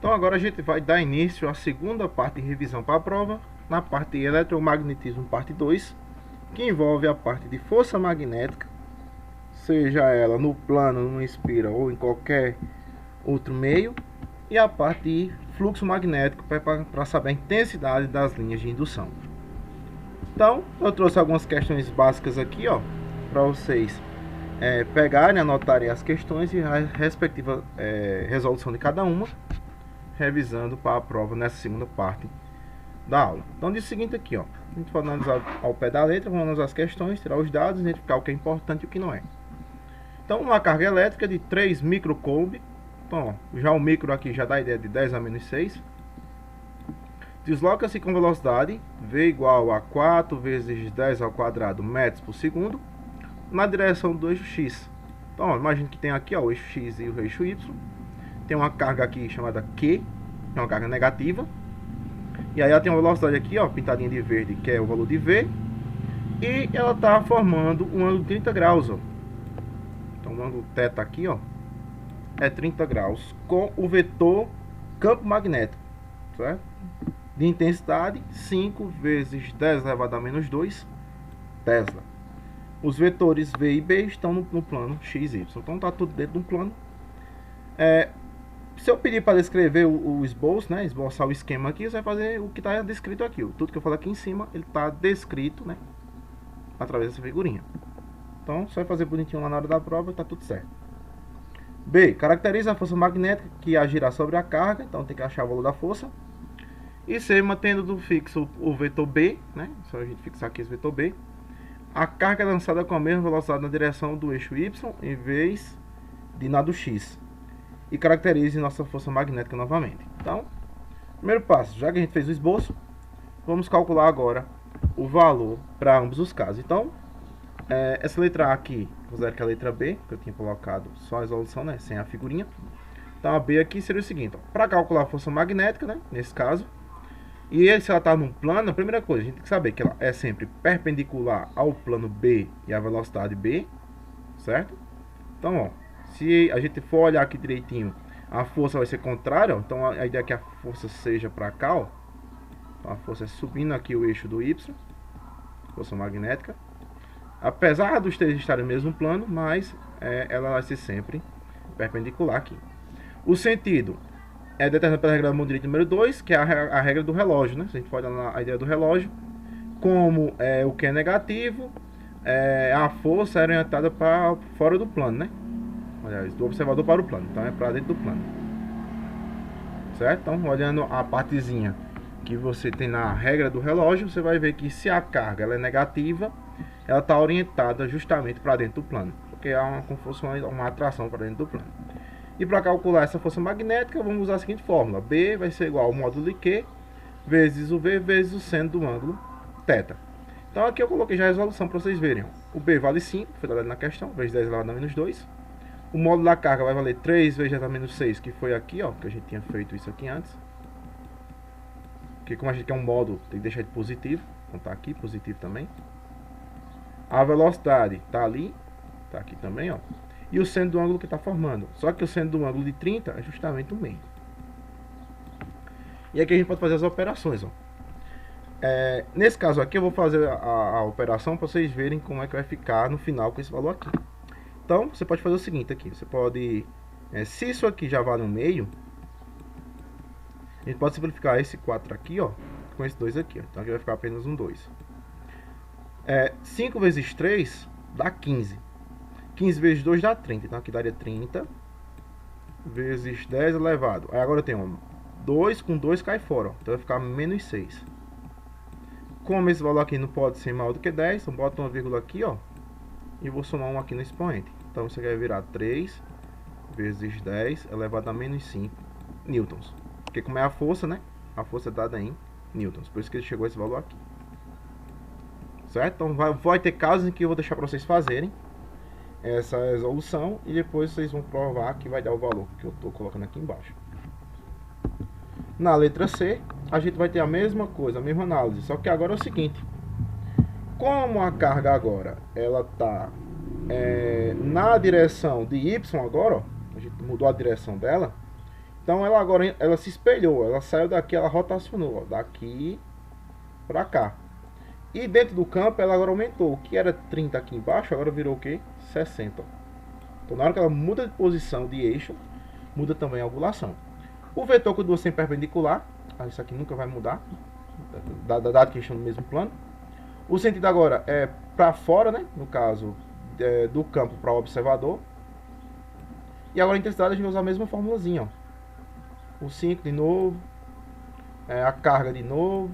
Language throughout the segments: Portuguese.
Agora a gente vai dar início à segunda parte de revisão para a prova, na parte de eletromagnetismo parte 2, que envolve a parte de força magnética, seja ela no plano, no espira ou em qualquer outro meio, e a parte de fluxo magnético para saber a intensidade das linhas de indução. Então, eu trouxe algumas questões básicas aqui, ó, para vocês pegarem, anotarem as questões e a respectiva resolução de cada uma, revisando para a prova nessa segunda parte da aula. Então diz o seguinte aqui, ó, a gente vai analisar ao pé da letra, vamos analisar as questões, tirar os dados, identificar o que é importante e o que não é. Então uma carga elétrica de 3 microcoulomb, então ó, já o micro aqui já dá a ideia de 10 a menos 6, desloca-se com velocidade v igual a 4 vezes 10 ao quadrado metros por segundo na direção do eixo x. Então ó, imagine que tem aqui ó, o eixo x e o eixo y. Tem uma carga aqui chamada Q, é uma carga negativa. E aí ela tem uma velocidade aqui, ó, pintadinha de verde, que é o valor de V. E ela está formando um ângulo de 30 graus, ó. Então o ângulo θ aqui, ó, é 30 graus com o vetor campo magnético, certo? De intensidade 5 vezes 10 elevado a menos 2 Tesla. Os vetores V e B estão no plano x, y. Então está tudo dentro de um plano. Se eu pedir para descrever o esboço, né, esboçar o esquema aqui, você vai fazer o que está descrito aqui. Tudo que eu falo aqui em cima, ele está descrito, né, através dessa figurinha. Então, só vai fazer bonitinho lá na hora da prova e está tudo certo. B. Caracteriza a força magnética que agirá sobre a carga. Então, tem que achar o valor da força. E C. Mantendo do fixo o vetor B, né, só a gente fixar aqui esse vetor B. A carga é lançada com a mesma velocidade na direção do eixo Y, em vez de na do X. E caracterize nossa força magnética novamente. Então, primeiro passo, já que a gente fez o esboço, vamos calcular agora o valor para ambos os casos. Então, essa letra A aqui, considero que é a letra B, que eu tinha colocado só a resolução, né, sem a figurinha. Então, a B aqui seria o seguinte, para calcular a força magnética, né, nesse caso, e se ela está num plano, a primeira coisa, a gente tem que saber que ela é sempre perpendicular ao plano B e à velocidade B, certo? Então, ó, se a gente for olhar aqui direitinho, a força vai ser contrária, ó. Então a ideia é que a força seja para cá, ó. Então a força é subindo aqui o eixo do Y, força magnética. Apesar dos três estarem no mesmo plano, mas ela vai ser sempre perpendicular aqui. O sentido é determinado pela regra da mão direita número 2, que é a regra do relógio, né? Se a gente for olhar a ideia do relógio, como o que é negativo, a força é orientada para fora do plano, né? Aliás, do observador para o plano, então é para dentro do plano, certo? Então, olhando a partezinha que você tem na regra do relógio, você vai ver que se a carga ela é negativa, ela está orientada justamente para dentro do plano, porque é como se fosse uma atração para dentro do plano. E para calcular essa força magnética, vamos usar a seguinte fórmula: B vai ser igual ao módulo de Q vezes o V vezes o seno do ângulo θ. Então aqui eu coloquei já a resolução para vocês verem. O B vale 5, foi dado na questão, vezes 10 elevado a menos 2. O módulo da carga vai valer 3 vezes 10 a menos 6, que foi aqui, ó, que a gente tinha feito isso aqui antes. Porque como a gente quer um módulo, tem que deixar de positivo. Então tá aqui, positivo também. A velocidade tá ali, tá aqui também, ó. E o seno do ângulo que está formando. Só que o seno do ângulo de 30 é justamente o meio. E aqui a gente pode fazer as operações, ó. Nesse caso aqui eu vou fazer a operação para vocês verem como é que vai ficar no final com esse valor aqui. Então, você pode fazer o seguinte aqui. Você pode... se isso aqui já vale um meio, A gente pode simplificar esse 4 aqui, ó, com esse 2 aqui, ó. Então aqui vai ficar apenas um 2. 5 vezes 3 dá 15. 15 vezes 2 dá 30. Então aqui daria 30 vezes 10 elevado. Aí agora eu tenho 2 com 2 cai fora, ó. Então vai ficar menos 6. Como esse valor aqui não pode ser maior do que 10, então bota uma vírgula aqui, ó, e vou somar um aqui no expoente. Então isso aqui vai virar 3 vezes 10 elevado a menos 5 newtons. Porque como é a força, né? A força é dada em newtons. Por isso que ele chegou a esse valor aqui. Certo? Então vai ter casos em que eu vou deixar para vocês fazerem essa resolução e depois vocês vão provar que vai dar o valor que eu estou colocando aqui embaixo. Na letra C, a gente vai ter a mesma coisa, a mesma análise, só que agora é o seguinte: como a carga agora ela está na direção de Y agora, ó, a gente mudou a direção dela, então ela agora ela se espelhou, ela saiu daqui, ela rotacionou, ó, daqui para cá. E dentro do campo ela agora aumentou, o que era 30 aqui embaixo, agora virou o que? 60. Ó. Então na hora que ela muda de posição de eixo, muda também a angulação. O vetor continua sempre perpendicular, isso aqui nunca vai mudar, dado que estão no mesmo plano. O sentido agora é para fora, né? No caso do campo para o observador. E agora a intensidade a gente vai usar a mesma formulazinha, ó. O 5 de novo, a carga de novo,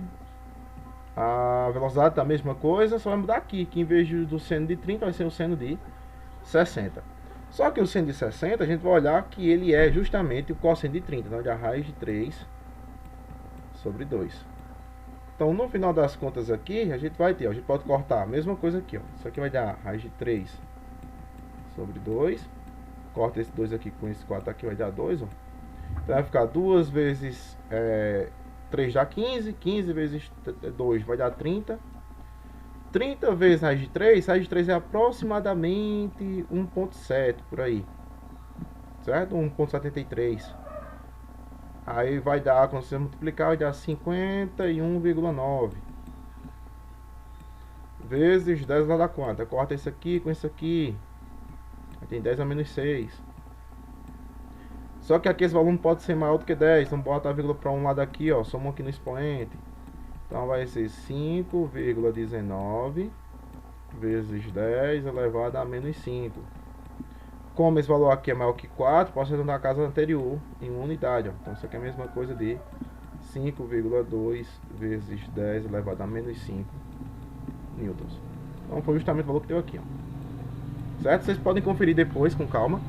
a velocidade da mesma coisa, só vai mudar aqui, que em vez do seno de 30 vai ser o seno de 60. Só que o seno de 60, a gente vai olhar que ele é justamente o cosseno de 30, então é a raiz de 3 sobre 2. Então, no final das contas aqui, a gente vai ter, ó, a gente pode cortar a mesma coisa aqui, ó. Isso aqui vai dar raiz de 3 sobre 2. Corta esse 2 aqui com esse 4 aqui, vai dar 2, ó. Então vai ficar 2 vezes 3 dá 15, 15 vezes 2 vai dar 30. 30 vezes raiz de 3 é aproximadamente 1,7 por aí, certo? 1,73. Aí vai dar, quando você multiplicar, vai dar 51,9 vezes 10 vai dar quanto? Corta isso aqui com isso aqui, aí tem 10 a menos 6. Só que aqui esse valor não pode ser maior do que 10, então bota a vírgula para um lado aqui, ó, soma aqui no expoente. Então vai ser 5,19 vezes 10 elevado a menos 5. Como esse valor aqui é maior que 4, posso arredondar a casa anterior em uma unidade, ó. Então isso aqui é a mesma coisa de 5,2 vezes 10 elevado a menos 5 newtons. Então foi justamente o valor que deu aqui, ó. Certo? Vocês podem conferir depois com calma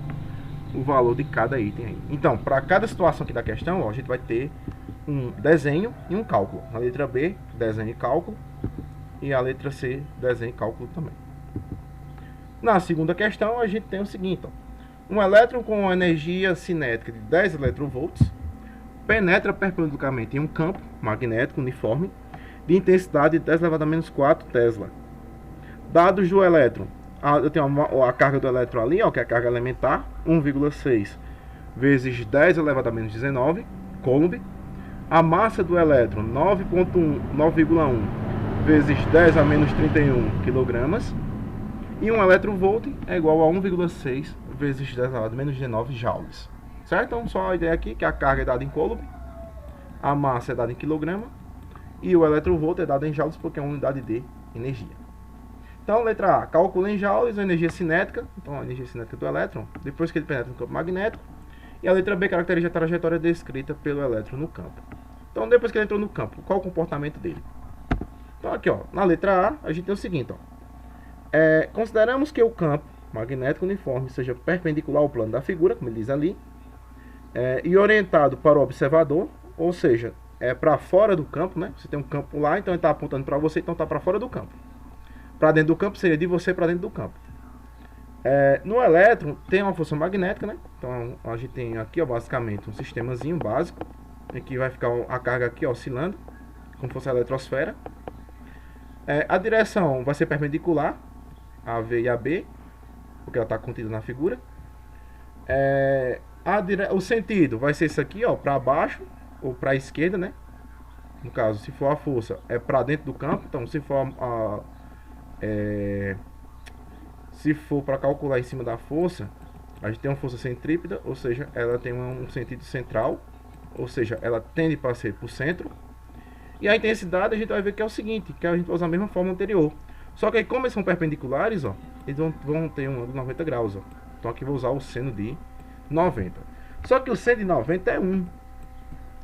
o valor de cada item aí. Então, para cada situação aqui da questão, ó, a gente vai ter um desenho e um cálculo. Na letra B, desenho e cálculo. E a letra C, desenho e cálculo também. Na segunda questão, a gente tem o seguinte, ó. Um elétron com energia cinética de 10 electrovolts penetra perpendicularmente em um campo magnético uniforme de intensidade de 10 elevado a menos 4 Tesla. Dados do elétron. Eu tenho a carga do elétron ali, ó, que é a carga elementar, 1,6 vezes 10 elevado a menos 19 Coulomb. A massa do elétron, 9,1 vezes 10 a menos 31 kg. E um electrovolt é igual a 1,6 vezes 10 elevado a menos 19 joules. Certo? Então, só a ideia aqui que a carga é dada em Coulomb, a massa é dada em quilograma, e o electrovolt é dado em joules porque é uma unidade de energia. Então, letra A, calcula em joules a energia cinética, então a energia cinética do elétron, depois que ele penetra no campo magnético. E a letra B, caracteriza a trajetória descrita pelo elétron no campo. Então, depois que ele entrou no campo, qual o comportamento dele? Então, aqui, ó, na letra A, a gente tem o seguinte, ó. Consideramos que o campo magnético uniforme seja perpendicular ao plano da figura, como ele diz ali, e orientado para o observador, ou seja, para fora do campo, né? Você tem um campo lá, então ele está apontando para você, então está para fora do campo. Para dentro do campo seria de você para dentro do campo. No elétron tem uma força magnética, né? Então a gente tem aqui, ó, basicamente um sistemazinho básico, em que vai ficar a carga aqui, ó, oscilando, como fosse a eletrosfera. A direção vai ser perpendicular a V e a B, porque ela está contida na figura. O sentido vai ser isso aqui, ó, para baixo ou para a esquerda, né? No caso, se for a força, é para dentro do campo. Então, se for para calcular em cima da força, a gente tem uma força centrípeta, ou seja, ela tem um sentido central, ou seja, ela tende para ser para o centro. E a intensidade a gente vai ver que é o seguinte, que a gente vai usar a mesma forma anterior. Só que aí, como eles são perpendiculares, ó, eles vão ter um ângulo de 90 graus. Ó. Então aqui eu vou usar o seno de 90. Só que o seno de 90 é 1.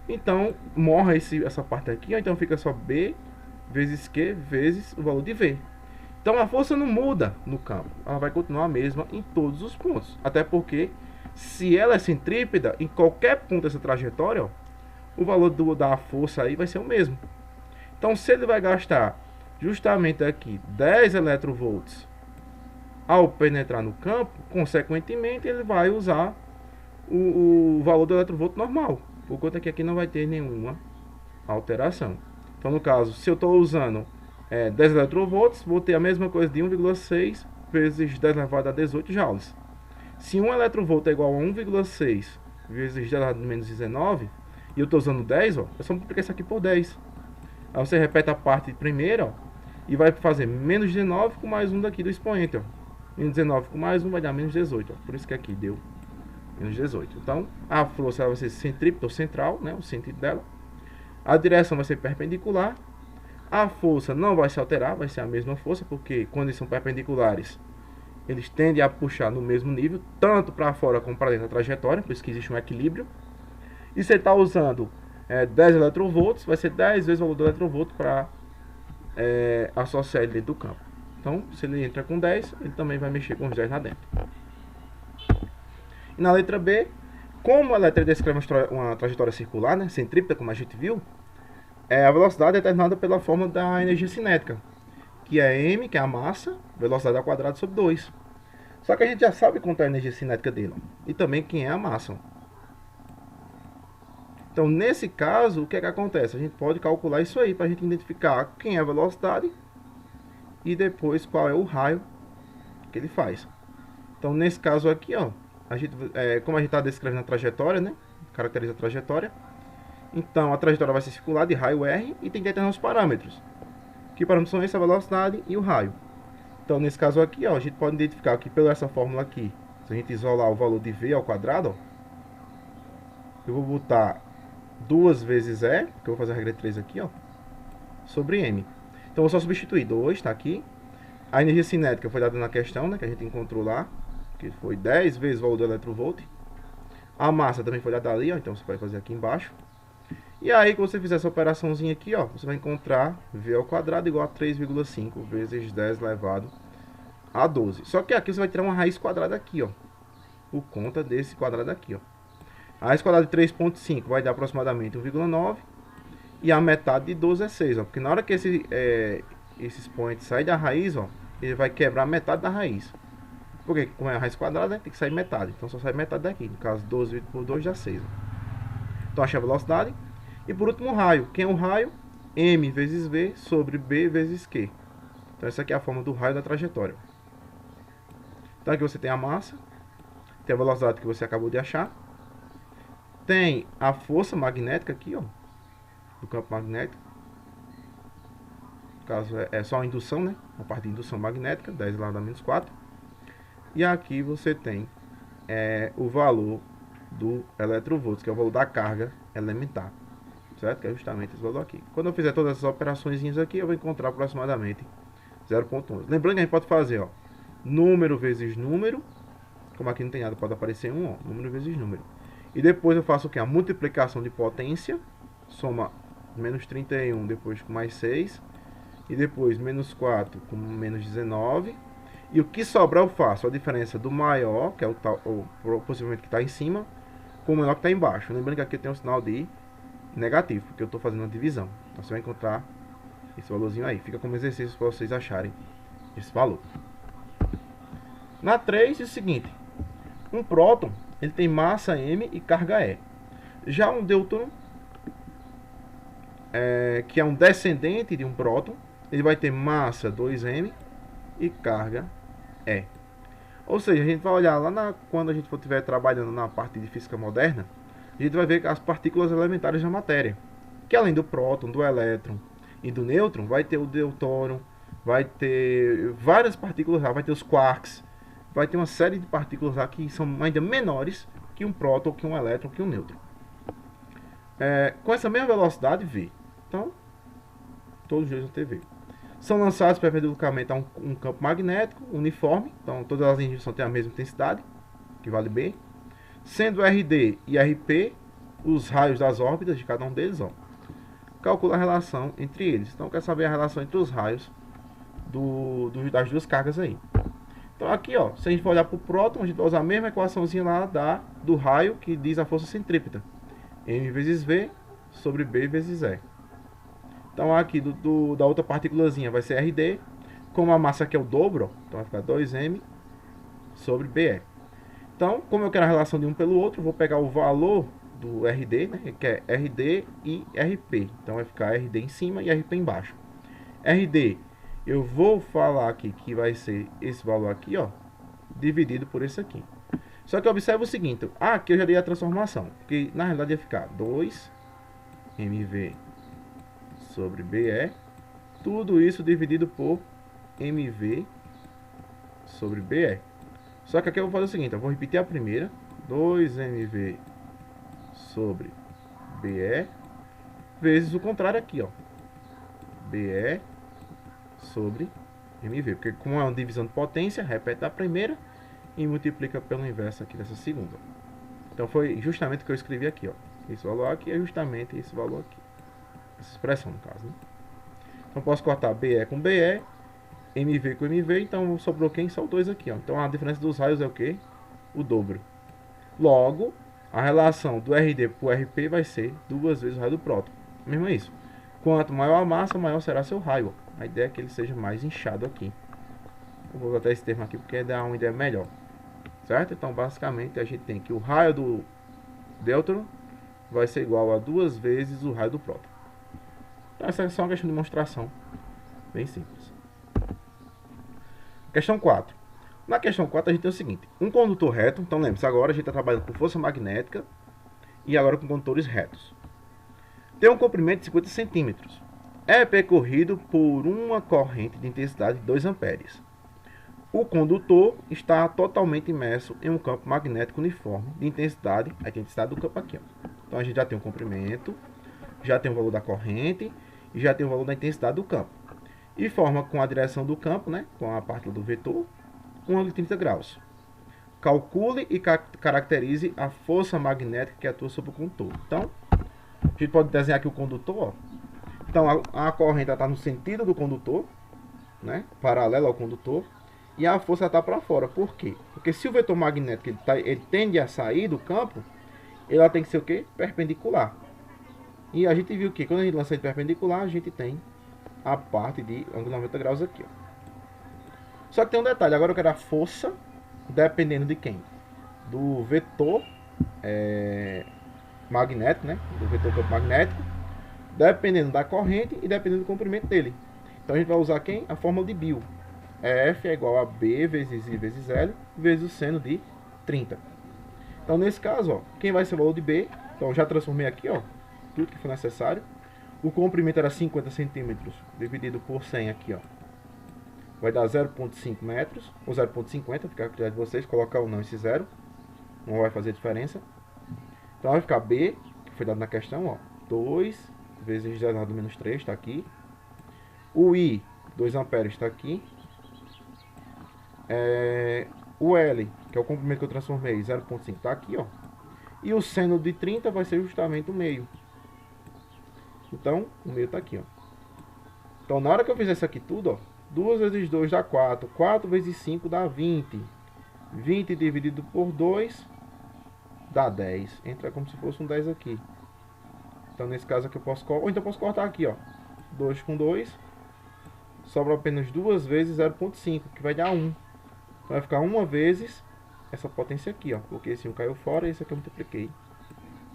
Então morre essa parte aqui, ó, então fica só B vezes Q vezes o valor de V. Então a força não muda no campo, ela vai continuar a mesma em todos os pontos. Até porque, se ela é centrípeta, em qualquer ponto dessa trajetória, ó, o valor da força aí vai ser o mesmo. Então, se ele vai gastar justamente aqui 10 eletronvolts ao penetrar no campo, consequentemente ele vai usar o valor do eletronvolt normal, por conta que aqui não vai ter nenhuma alteração. Então, no caso, se eu estou usando 10 eletronvolts, vou ter a mesma coisa de 1,6 vezes 10 elevado a 18 joules. Se 1 eletronvolt é igual a 1,6 vezes 10 elevado a menos 19, e eu estou usando 10, ó, é só multiplicar isso aqui por 10. Aí você repete a parte primeira, ó, e vai fazer menos 19 com mais 1 daqui do expoente. Ó. Menos 19 com mais 1 vai dar menos 18. Ó. Por isso que aqui deu menos 18. Então, a força vai ser centrípeta ou central, né, o sentido dela. A direção vai ser perpendicular. A força não vai se alterar, vai ser a mesma força, porque quando eles são perpendiculares, eles tendem a puxar no mesmo nível, tanto para fora como para dentro da trajetória, por isso que existe um equilíbrio. E você está usando 10 eletronvolts, vai ser 10 vezes o valor do eletronvolt para associar ele dentro do campo. Então, se ele entra com 10, ele também vai mexer com os 10 lá dentro. E na letra B, como a letra descreve uma trajetória circular, né, centrípeta, como a gente viu, a velocidade é determinada pela fórmula da energia cinética, que é m, que é a massa, velocidade ao quadrado sobre 2. Só que a gente já sabe quanto é a energia cinética dele, e também quem é a massa. Então, nesse caso, o que é que acontece? A gente pode calcular isso aí para a gente identificar quem é a velocidade e depois qual é o raio que ele faz. Então, nesse caso aqui, ó, como a gente está descrevendo a trajetória, né? Caracteriza a trajetória. Então, a trajetória vai ser circular de raio R e tem que determinar os parâmetros. Que parâmetros são esses? A velocidade e o raio. Então, nesse caso aqui, ó, a gente pode identificar que pela essa fórmula aqui, se a gente isolar o valor de V ao quadrado, ó, eu vou botar 2 vezes E, que eu vou fazer a regra de 3 aqui, ó, sobre M. Então, eu vou só substituir 2, tá aqui. A energia cinética foi dada na questão, né, que a gente encontrou lá, que foi 10 vezes o valor do eletronvolt. A massa também foi dada ali, ó, então você vai fazer aqui embaixo. E aí, quando você fizer essa operaçãozinha aqui, ó, você vai encontrar V ao quadrado igual a 3,5 vezes 10 elevado a 12. Só que aqui você vai tirar uma raiz quadrada aqui, ó, por conta desse quadrado aqui, ó. A raiz quadrada de 3,5 vai dar aproximadamente 1,9. E a metade de 12 é 6, ó. Porque na hora que esse expoente sair da raiz, ó, ele vai quebrar metade da raiz. Porque como é a raiz quadrada, né, tem que sair metade. Então só sai metade daqui. No caso, 12 por 2 dá 6. Ó. Então achei a velocidade. E por último o raio. Quem é o raio? M vezes V sobre B vezes Q. Então essa aqui é a forma do raio da trajetória. Então aqui você tem a massa. Tem a velocidade que você acabou de achar. Tem a força magnética aqui, ó, do campo magnético. No caso é só a indução, né? A parte de indução magnética, 10 elevado a menos 4. E aqui você tem o valor do eletronvolt, que é o valor da carga elementar. Certo? Que é justamente esse valor aqui. Quando eu fizer todas essas operações aqui, eu vou encontrar aproximadamente 0,11. Lembrando que a gente pode fazer, ó, número vezes número. Como aqui não tem nada, pode aparecer 1, ó, número vezes número. E depois eu faço o que? A multiplicação de potência. Soma menos 31, depois com mais 6. E depois menos 4 com menos 19. E o que sobrar eu faço a diferença do maior, que é possivelmente que está em cima, com o menor que está embaixo. Lembrando que aqui tem um sinal de negativo, porque eu estou fazendo uma divisão. Então você vai encontrar esse valorzinho aí. Fica como exercício para vocês acharem esse valor. Na 3 é o seguinte. Um próton, ele tem massa M e carga E. Já um nêutron, que é um descendente de um próton, ele vai ter massa 2M e carga E. Ou seja, a gente vai olhar lá quando a gente estiver trabalhando na parte de física moderna, a gente vai ver que as partículas elementares da matéria, que além do próton, do elétron e do nêutron, vai ter o deutério, vai ter várias partículas lá, vai ter os quarks, vai ter uma série de partículas lá que são ainda menores que um próton, que um elétron, que um nêutron. com essa mesma velocidade V. Então, todos os dois vão ter V. São lançados perpendicularmente a um campo magnético uniforme. Então, todas as energias têm a mesma intensidade, que vale B. Sendo RD e RP os raios das órbitas de cada um deles, ó. Calcula a relação entre eles. Então, quer saber a relação entre os raios das duas cargas aí. Então, aqui, ó, se a gente for olhar para o próton, a gente vai usar a mesma equaçãozinha lá do raio que diz a força centrípeta. M vezes V sobre B vezes E. Então, aqui da outra partículazinha vai ser RD. Como a massa aqui é o dobro, ó, então vai ficar 2M sobre BE. Então, como eu quero a relação de um pelo outro, eu vou pegar o valor do RD, né, que é RD e RP. Então, vai ficar RD em cima e RP embaixo. RD, eu vou falar aqui que vai ser esse valor aqui, ó, dividido por esse aqui. Só que observe o seguinte, aqui eu já dei a transformação, porque na realidade ia ficar 2mv sobre BE, tudo isso dividido por mv sobre BE. Só que aqui eu vou fazer o seguinte, eu vou repetir a primeira, 2mv sobre BE, vezes o contrário aqui, ó, BE sobre mv, porque como é uma divisão de potência, repete a primeira e multiplica pelo inverso aqui dessa segunda. Então foi justamente o que eu escrevi aqui, ó. Esse valor aqui é justamente esse valor aqui. Essa expressão, no caso, né? Então posso cortar BE com BE, MV com MV, então sobrou quem? Só o 2 aqui, ó. Então a diferença dos raios é o quê? O dobro. Logo, a relação do RD por RP vai ser 2 vezes o raio do próton. Mesmo isso. Quanto maior a massa, maior será seu raio. A ideia é que ele seja mais inchado aqui. Eu vou botar esse termo aqui porque dá uma ideia melhor. Certo? Então, basicamente, a gente tem que o raio do nêutron vai ser igual a 2 vezes o raio do próton. Então, essa é só uma questão de demonstração. Bem simples. Questão 4. Na questão 4, a gente tem o seguinte. Um condutor reto. Então, lembre-se, agora a gente está trabalhando com força magnética. E agora com condutores retos. Tem um comprimento de 50 centímetros. É percorrido por uma corrente de intensidade de 2 amperes. O condutor está totalmente imerso em um campo magnético uniforme de intensidade, a intensidade do campo aqui, ó. Então a gente já tem o comprimento, já tem o valor da corrente e já tem o valor da intensidade do campo. E forma com a direção do campo, né, com a parte do vetor, um ângulo de 30 graus. Calcule e caracterize a força magnética que atua sobre o condutor. Então, a gente pode desenhar aqui o condutor, ó. Então a corrente está no sentido do condutor, né, paralelo ao condutor. E a força está para fora. Por quê? Porque se o vetor magnético ele tende a sair do campo, ela tem que ser o quê? Perpendicular. E a gente viu que quando a gente lança ele perpendicular, a gente tem a parte de ângulo 90 graus aqui, ó. Só que tem um detalhe. Agora eu quero a força dependendo de quem? Do vetor magnético, né? Do vetor campo magnético, dependendo da corrente e dependendo do comprimento dele. Então a gente vai usar quem? A fórmula de Biot. F é igual a B vezes I vezes L vezes o seno de 30. Então, nesse caso, ó, quem vai ser o valor de B? Então, já transformei aqui, ó, tudo que for necessário. O comprimento era 50 centímetros dividido por 100 aqui, ó. Vai dar 0,5 metros, ou 0,50, fica a critério de vocês, colocar ou não esse zero. Não vai fazer diferença. Então, vai ficar B, que foi dado na questão, ó, 2 vezes 10 elevado a menos 3, está aqui. O I, 2 amperes, está aqui. O L, que é o comprimento que eu transformei, 0,5 está aqui, ó. E o seno de 30 vai ser justamente o meio. Então, o meio está aqui, ó. Então, na hora que eu fizer isso aqui tudo, ó, 2 vezes 2 dá 4. 4 vezes 5 dá 20. 20 dividido por 2 dá 10. Entra como se fosse um 10 aqui. Então, nesse caso aqui eu posso... Ou então eu posso cortar aqui, ó. 2 com 2. Sobra apenas 2 vezes 0,5, que vai dar 1. Então vai ficar 1 vezes essa potência aqui, ó. Porque esse 1 caiu fora e esse aqui eu multipliquei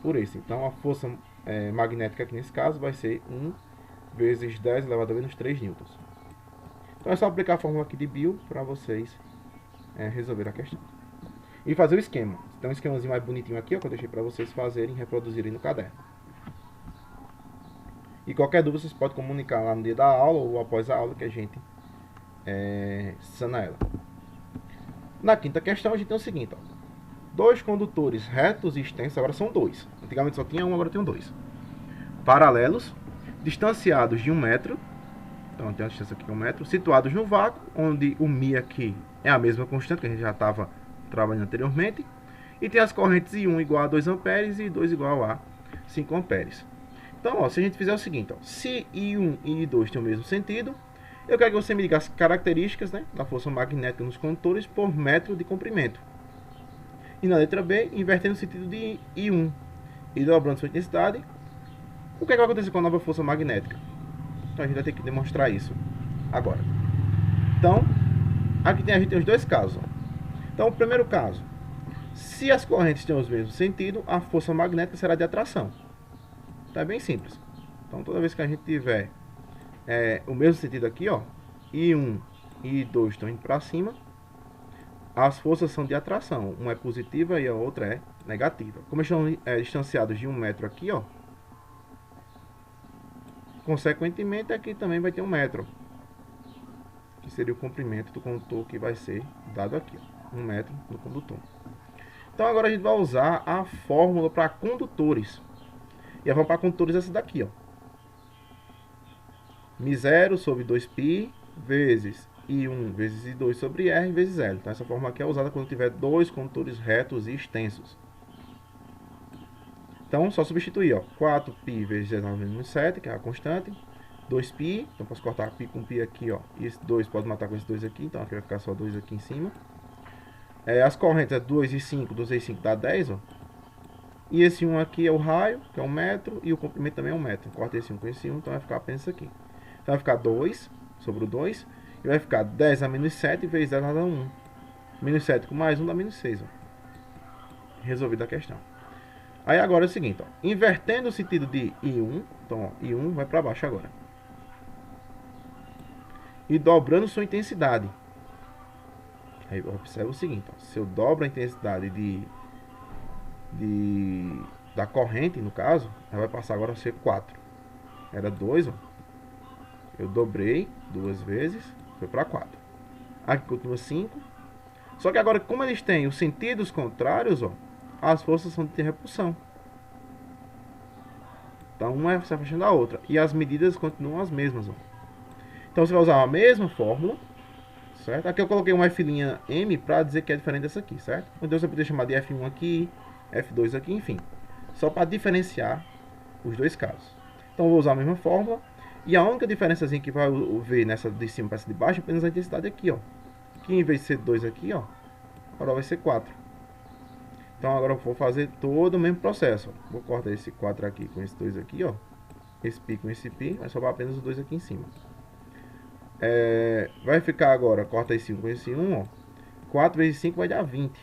por esse. Então a força magnética aqui nesse caso vai ser 1 vezes 10 elevado a menos 3 newtons. Então é só aplicar a fórmula aqui de Biot para vocês resolver a questão. E fazer o esquema. Tem um esquemazinho mais bonitinho aqui, ó, que eu deixei para vocês fazerem e reproduzirem no caderno. E qualquer dúvida vocês podem comunicar lá no dia da aula ou após a aula que a gente sana ela. Na quinta questão a gente tem o seguinte, ó. 2 condutores retos e extensos, agora são 2. Antigamente só tinha um, agora tem 2. paralelos, distanciados de 1 metro. Então tem a distância aqui 1 metro, situados no vácuo, onde o μ aqui é a mesma constante que a gente já estava trabalhando anteriormente. E tem as correntes I1 igual a 2 amperes e I2 igual a 5 amperes. Então, ó, se a gente fizer o seguinte, ó, se I1 e I2 têm o mesmo sentido, eu quero que você me diga as características, né, da força magnética nos condutores por metro de comprimento. E na letra B, invertendo o sentido de I1 e dobrando sua intensidade, o que vai acontecer com a nova força magnética? Então a gente vai ter que demonstrar isso agora. Então, aqui a gente tem os dois casos. Ó. Então, o primeiro caso, se as correntes têm os mesmos sentidos, a força magnética será de atração. Então é bem simples. Então toda vez que a gente tiver o mesmo sentido aqui, ó, I1 e I2 estão indo para cima, as forças são de atração. Uma é positiva e a outra é negativa. Como estão distanciados de 1 metro aqui, ó, consequentemente aqui também vai ter 1 metro, que seria o comprimento do condutor que vai ser dado aqui, ó, 1 metro no condutor. Então agora a gente vai usar a fórmula para condutores. E a fórmula para condutores é essa daqui, ó. μ0 sobre 2π vezes I1 vezes I2 sobre R vezes L. Então essa fórmula aqui é usada quando tiver dois condutores retos e extensos. Então só substituir, ó, 4π vezes 10 ao menos 7, que é a constante, 2π, então posso cortar π com π aqui, ó, e esse 2 pode matar com esse 2 aqui, então aqui vai ficar só 2 aqui em cima. As correntes é 2 e 5, 2 vezes 5 dá 10, ó. E esse 1 aqui é o raio, que é 1 metro, e o comprimento também é 1 metro. Corta esse 1 com esse 1, então vai ficar apenas isso aqui. Então vai ficar 2 sobre o 2, e vai ficar 10 a menos 7 vezes 10 a 1. Menos 7 com mais 1 dá menos 6, ó. Resolvida a questão. Aí agora é o seguinte, ó, invertendo o sentido de I1, então ó, I1 vai para baixo agora. E dobrando sua intensidade. Aí observa o seguinte, ó, se eu dobro a intensidade da corrente, no caso, ela vai passar agora a ser 4. Era 2, ó. Eu dobrei 2 vezes, foi para 4. Aqui continua 5. Só que agora, como eles têm os sentidos contrários, ó, as forças são de repulsão. Então, uma se afastando da outra. E as medidas continuam as mesmas, ó. Então, você vai usar a mesma fórmula, certo? Aqui eu coloquei uma F'M para dizer que é diferente dessa aqui, certo? Então, você poderia chamar de F1 aqui, F2 aqui, enfim. Só para diferenciar os dois casos. Então, eu vou usar a mesma fórmula. E a única diferençazinha que vai ver nessa de cima para essa de baixo é apenas a intensidade aqui, ó. Que em vez de ser 2 aqui, ó, agora vai ser 4. Então, agora eu vou fazer todo o mesmo processo. Ó. Vou cortar esse 4 aqui com esse 2 aqui, ó. Esse π com esse π, vai sobrar apenas os 2 aqui em cima. Vai ficar agora, corta esse 1 com esse 1, ó. 4 vezes 5 vai dar 20.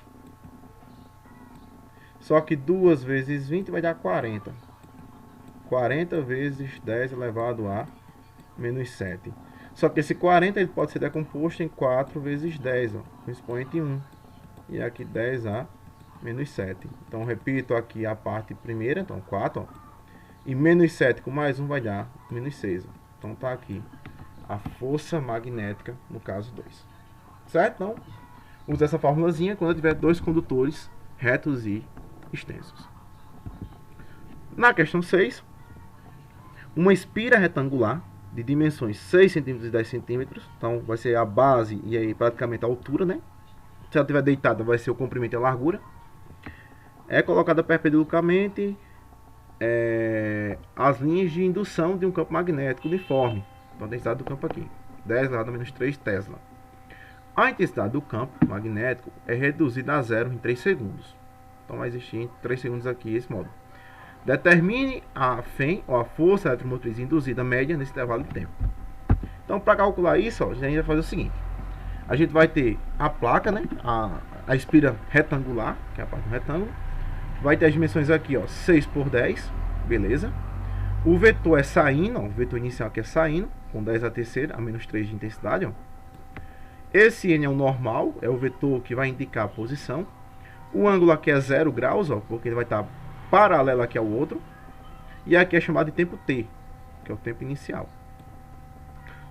Só que 2 vezes 20 vai dar 40. 40 vezes 10 elevado a menos 7. Só que esse 40 ele pode ser decomposto em 4 vezes 10, ó, com expoente 1. E aqui 10 a menos 7. Então, repito aqui a parte primeira, então 4, ó. E menos 7 com mais 1 vai dar menos 6. Ó. Então, tá aqui a força magnética no caso 2. Certo? Então, use essa formulazinha quando tiver dois condutores retos e extensos. Na questão 6, uma espira retangular de dimensões 6 cm e 10 cm, então vai ser a base e aí praticamente a altura, né? Se ela estiver deitada, vai ser o comprimento e a largura. É colocada perpendicularmente as linhas de indução de um campo magnético uniforme. Então, a densidade do campo aqui, 10 elevado a menos 3 Tesla. A intensidade do campo magnético é reduzida a zero em 3 segundos. Então, vai existir em 3 segundos aqui esse modo. Determine a FEM, ou a força eletromotriz induzida média, nesse intervalo de tempo. Então, para calcular isso, ó, a gente vai fazer o seguinte. A gente vai ter a placa, né, a espira retangular, que é a parte do retângulo. Vai ter as dimensões aqui, ó, 6 por 10, beleza. O vetor é saindo, ó, o vetor inicial aqui é saindo, com 10 a terceira, a menos 3 de intensidade, ó. Esse N é o normal, é o vetor que vai indicar a posição. O ângulo aqui é 0 graus, ó, porque ele vai estar paralelo aqui ao outro. E aqui é chamado de tempo t, que é o tempo inicial.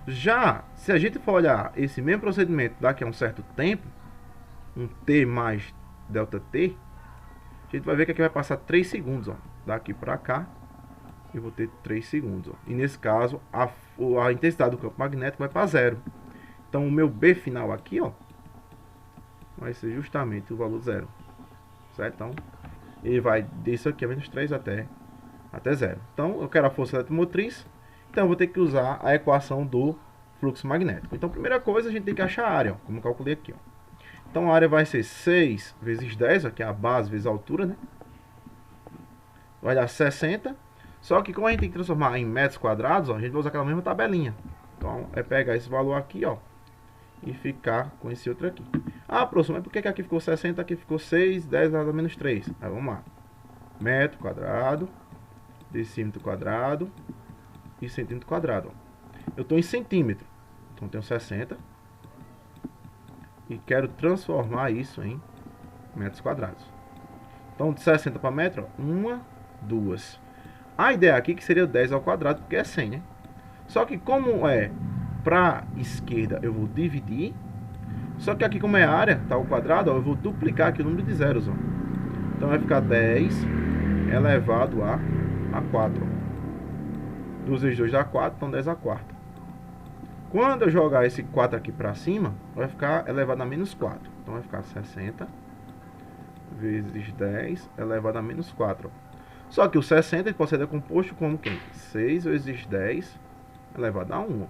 Já, se a gente for olhar esse mesmo procedimento daqui a um certo tempo, um t mais delta t, a gente vai ver que aqui vai passar 3 segundos, ó, daqui para cá, eu vou ter 3 segundos. Ó. E nesse caso, a intensidade do campo magnético vai para 0. Então o meu B final aqui, ó, vai ser justamente o valor 0. Certo? Então, ele vai disso aqui a menos 3 até 0. Então, eu quero a força eletromotriz. Então, eu vou ter que usar a equação do fluxo magnético. Então, primeira coisa, a gente tem que achar a área, ó, como eu calculei aqui. Ó. Então, a área vai ser 6 vezes 10, ó, que é a base vezes a altura, né? Vai dar 60. Só que como a gente tem que transformar em metros quadrados, ó, a gente vai usar aquela mesma tabelinha. Então, é pegar esse valor aqui, ó, e ficar com esse outro aqui. Ah, professor, mas por que aqui ficou 60, aqui ficou 6, 10 elevado a menos 3? Aí, vamos lá. Metro quadrado, decímetro quadrado e centímetro quadrado. Eu estou em centímetro, então eu tenho 60 e quero transformar isso em metros quadrados. Então de 60 para metro, 1, 2. A ideia aqui que seria 10 ao quadrado, porque é 100, né? Só que como é para esquerda, eu vou dividir. Só que aqui como é área, tá ao quadrado, ó, eu vou duplicar aqui o número de zeros. Ó. Então vai ficar 10 elevado a 4. 2 vezes 2 dá 4, então 10 a quarta. Quando eu jogar esse 4 aqui para cima, vai ficar elevado a menos 4. Então vai ficar 60 vezes 10 elevado a menos 4. Só que o 60 ele pode ser decomposto como quem? 6 vezes 10 elevado a 1.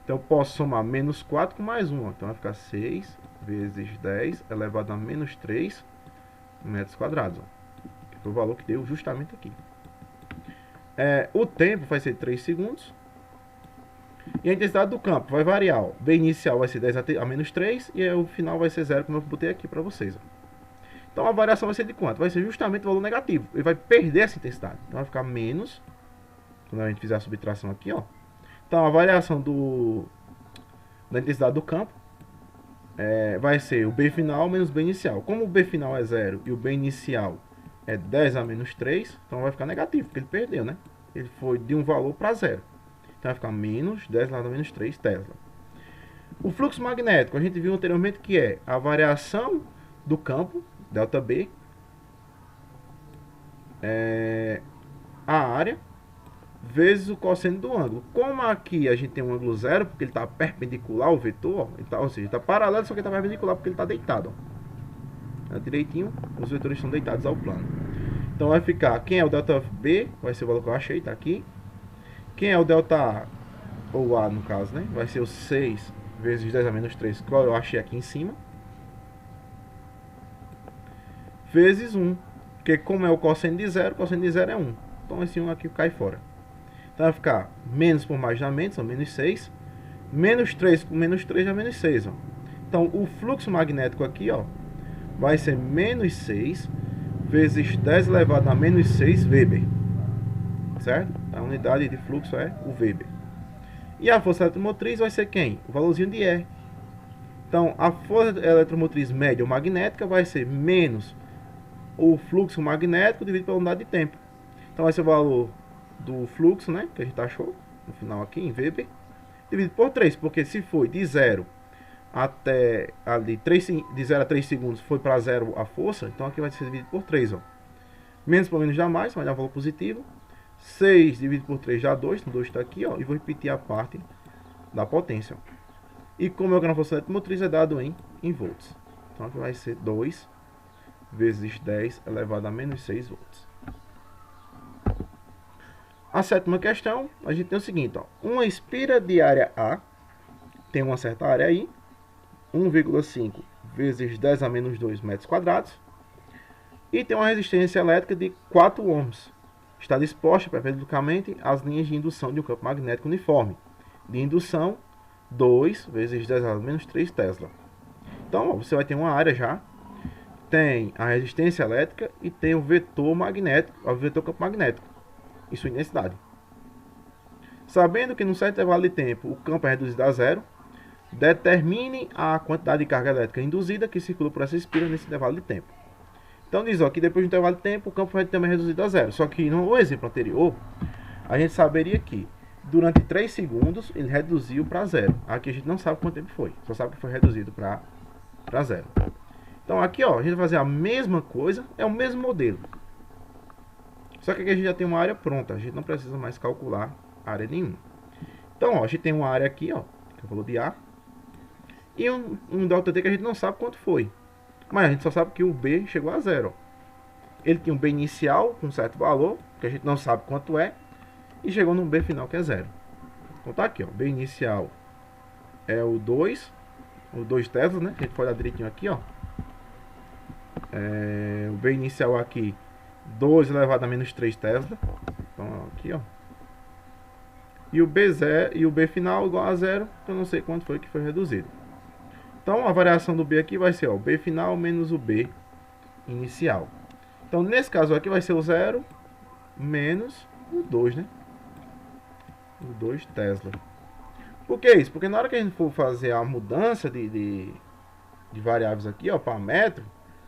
Então eu posso somar menos 4 com mais 1. Então vai ficar 6 vezes 10 elevado a menos 3 metros quadrados. Que foi o valor que deu justamente aqui. O tempo vai ser 3 segundos. E a intensidade do campo vai variar. Ó. B inicial vai ser 10 a menos 3 e o final vai ser 0, como eu botei aqui para vocês. Ó. Então a variação vai ser de quanto? Vai ser justamente o valor negativo. Ele vai perder essa intensidade. Então vai ficar menos, quando a gente fizer a subtração aqui, ó. Então a variação da intensidade do campo vai ser o B final menos B inicial. Como o B final é 0 e o B inicial é 10 a menos 3, então vai ficar negativo, porque ele perdeu, né? Ele foi de um valor para 0. Então vai ficar menos 10 elevado a menos 3 Tesla. O fluxo magnético, a gente viu anteriormente que é a variação do campo, ΔB, a área, vezes o cosseno do ângulo. Como aqui a gente tem um ângulo zero, porque ele está perpendicular ao vetor, ó, ou seja, está paralelo, só que está perpendicular porque ele está deitado. Ó. Direitinho, os vetores estão deitados ao plano. Então vai ficar, quem é o ΔB, vai ser o valor que eu achei, está aqui. Quem é o ΔA, ou A no caso, né? Vai ser o 6 vezes 10 a menos 3, qual eu achei aqui em cima. Vezes 1. Porque como é o cosseno de 0, o cosseno de 0 é 1. Então esse 1 aqui cai fora. Então vai ficar menos por mais da menos, são menos 6. Menos 3 com menos 3 dá menos 6. Ó. Então o fluxo magnético aqui, ó, vai ser menos 6 vezes 10 elevado a menos 6 Weber. Certo? A unidade de fluxo é o Weber. E a força eletromotriz vai ser quem? O valorzinho de E. Então, a força eletromotriz média ou magnética vai ser menos o fluxo magnético dividido pela unidade de tempo. Então, vai ser o valor do fluxo, né? Que a gente achou no final aqui, em Weber, dividido por 3. Porque se foi de 0 até ali, de 0 a 3 segundos, foi para 0 a força, então aqui vai ser dividido por 3. Ó. Menos por menos dá mais, vai dar valor positivo. 6 dividido por 3 dá 2, então 2 está aqui, ó, e vou repetir a parte da potência. Ó. E como é que a força eletromotriz é dado em volts. Então aqui vai ser 2 vezes 10 elevado a menos 6 volts. A sétima questão, a gente tem o seguinte, ó, uma espira de área A, tem uma certa área aí, 1,5 vezes 10 a menos 2 metros quadrados, e tem uma resistência elétrica de 4 ohms. Está disposta perpendicularmente às linhas de indução de um campo magnético uniforme. De indução, 2 vezes 10 a menos 3 Tesla. Então, ó, você vai ter uma área já, tem a resistência elétrica e tem o vetor magnético, o vetor campo magnético e sua intensidade. Sabendo que num certo intervalo de tempo o campo é reduzido a 0, determine a quantidade de carga elétrica induzida que circula por essa espira nesse intervalo de tempo. Então diz ó, que depois do intervalo de tempo o campo vai também reduzido a 0. Só que no exemplo anterior, a gente saberia que durante 3 segundos ele reduziu para 0. Aqui a gente não sabe quanto tempo foi, só sabe que foi reduzido para 0. Então aqui ó, a gente vai fazer a mesma coisa, é o mesmo modelo. Só que aqui a gente já tem uma área pronta, a gente não precisa mais calcular área nenhuma. Então, ó, a gente tem uma área aqui, ó, que é o valor de A, e um ΔT que a gente não sabe quanto foi. Mas a gente só sabe que o B chegou a 0. Ele tinha um B inicial com um certo valor, que a gente não sabe quanto é, e chegou no B final que é 0. Então tá aqui, ó, B inicial é o 2 Tesla, né? A gente pode dar direitinho aqui, ó. O B inicial aqui, 2 elevado a menos 3 Tesla. Então aqui, ó. E o B0 e o B final igual a 0, então não sei quanto foi que foi reduzido. Então a variação do B aqui vai ser, ó, o B final menos o B inicial. Então nesse caso aqui vai ser o 0 menos o 2, né? O 2 Tesla. Por que isso? Porque na hora que a gente for fazer a mudança de variáveis aqui, ó, para metro,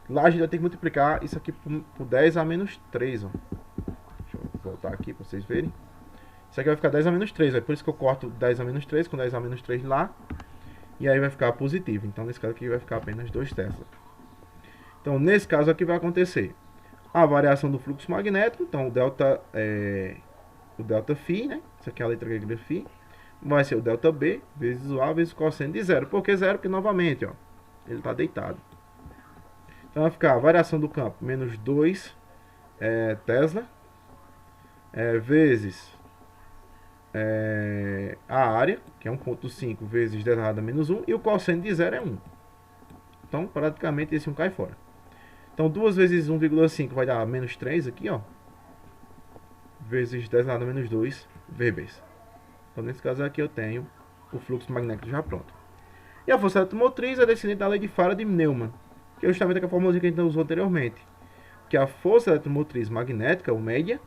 lá a gente vai ter que multiplicar isso aqui por 10 a menos 3, ó. Deixa eu voltar aqui para vocês verem. Isso aqui vai ficar 10 a menos 3, é por isso que eu corto 10 a menos 3 com 10 a menos 3 lá. E aí vai ficar positivo. Então nesse caso aqui vai ficar apenas 2 Tesla. Então nesse caso aqui vai acontecer a variação do fluxo magnético. Então o delta φ, né? Isso aqui é a letra grega φ. Vai ser o delta B vezes o A vezes o cosseno de 0. Por que 0? Porque novamente, ó, ele está deitado. Então vai ficar a variação do campo menos 2 Tesla vezes a área, que é 1.5 vezes 10 elevado a menos 1, e o cosseno de 0 é 1. Então, praticamente, esse 1 cai fora. Então, 2 vezes 1,5 vai dar menos 3 aqui, ó. Vezes 10 elevado a menos 2 Webers. Então, nesse caso aqui, eu tenho o fluxo magnético já pronto. E a força eletromotriz é descendente da lei de Faraday-Neumann, que é justamente a fórmula que a gente usou anteriormente. Que a força eletromotriz magnética, ou média,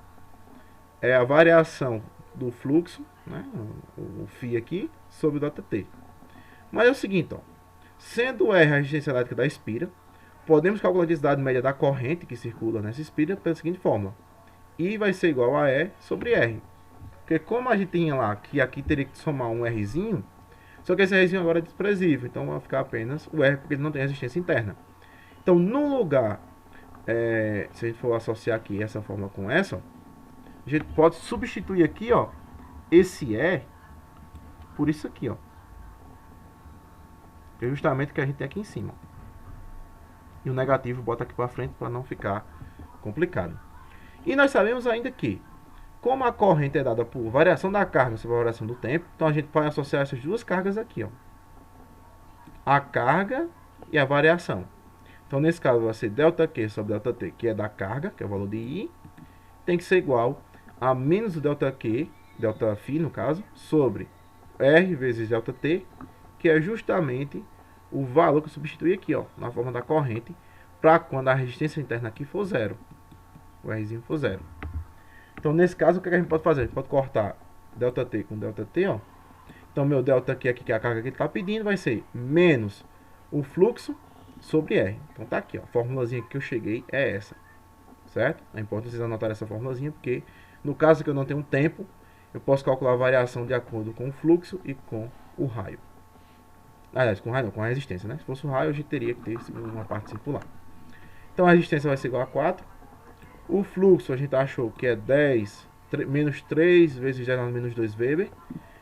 é a variação do fluxo, né, o φ aqui, sobre o ΔT. Mas é o seguinte, ó, sendo R a resistência elétrica da espira, podemos calcular a densidade média da corrente que circula nessa espira pela seguinte fórmula. I vai ser igual a E sobre R. Porque como a gente tinha lá que aqui teria que somar um Rzinho, só que esse Rzinho agora é desprezível, então vai ficar apenas o R, porque ele não tem resistência interna. Então, no lugar, se a gente for associar aqui essa fórmula com essa, ó, a gente pode substituir aqui, ó, esse E por isso aqui, ó. Que é justamente o que a gente tem aqui em cima. E o negativo bota aqui para frente para não ficar complicado. E nós sabemos ainda que, como a corrente é dada por variação da carga sobre a variação do tempo, então a gente pode associar essas duas cargas aqui, ó. A carga e a variação. Então, nesse caso, vai ser ΔQ sobre ΔT, que é da carga, que é o valor de I, tem que ser igual a menos o ΔQ, ΔΦ no caso, sobre R vezes ΔT, que é justamente o valor que eu substituí aqui, ó, na forma da corrente, para quando a resistência interna aqui for 0. O Rzinho for 0. Então, nesse caso, o que a gente pode fazer? A gente pode cortar ΔT com ΔT, ó. Então, meu ΔQ aqui, que é a carga que ele está pedindo, vai ser menos o fluxo sobre R. Então, tá aqui, ó. A formulazinha que eu cheguei é essa. Certo? É importante vocês anotarem essa formulazinha, porque no caso que eu não tenho um tempo, eu posso calcular a variação de acordo com o fluxo e com o raio. Aliás, com o raio não, com a resistência, né? Se fosse o raio, a gente teria que ter uma parte circular. Então, a resistência vai ser igual a 4. O fluxo, a gente achou que é 10 menos 3 vezes 10 menos 2 Weber.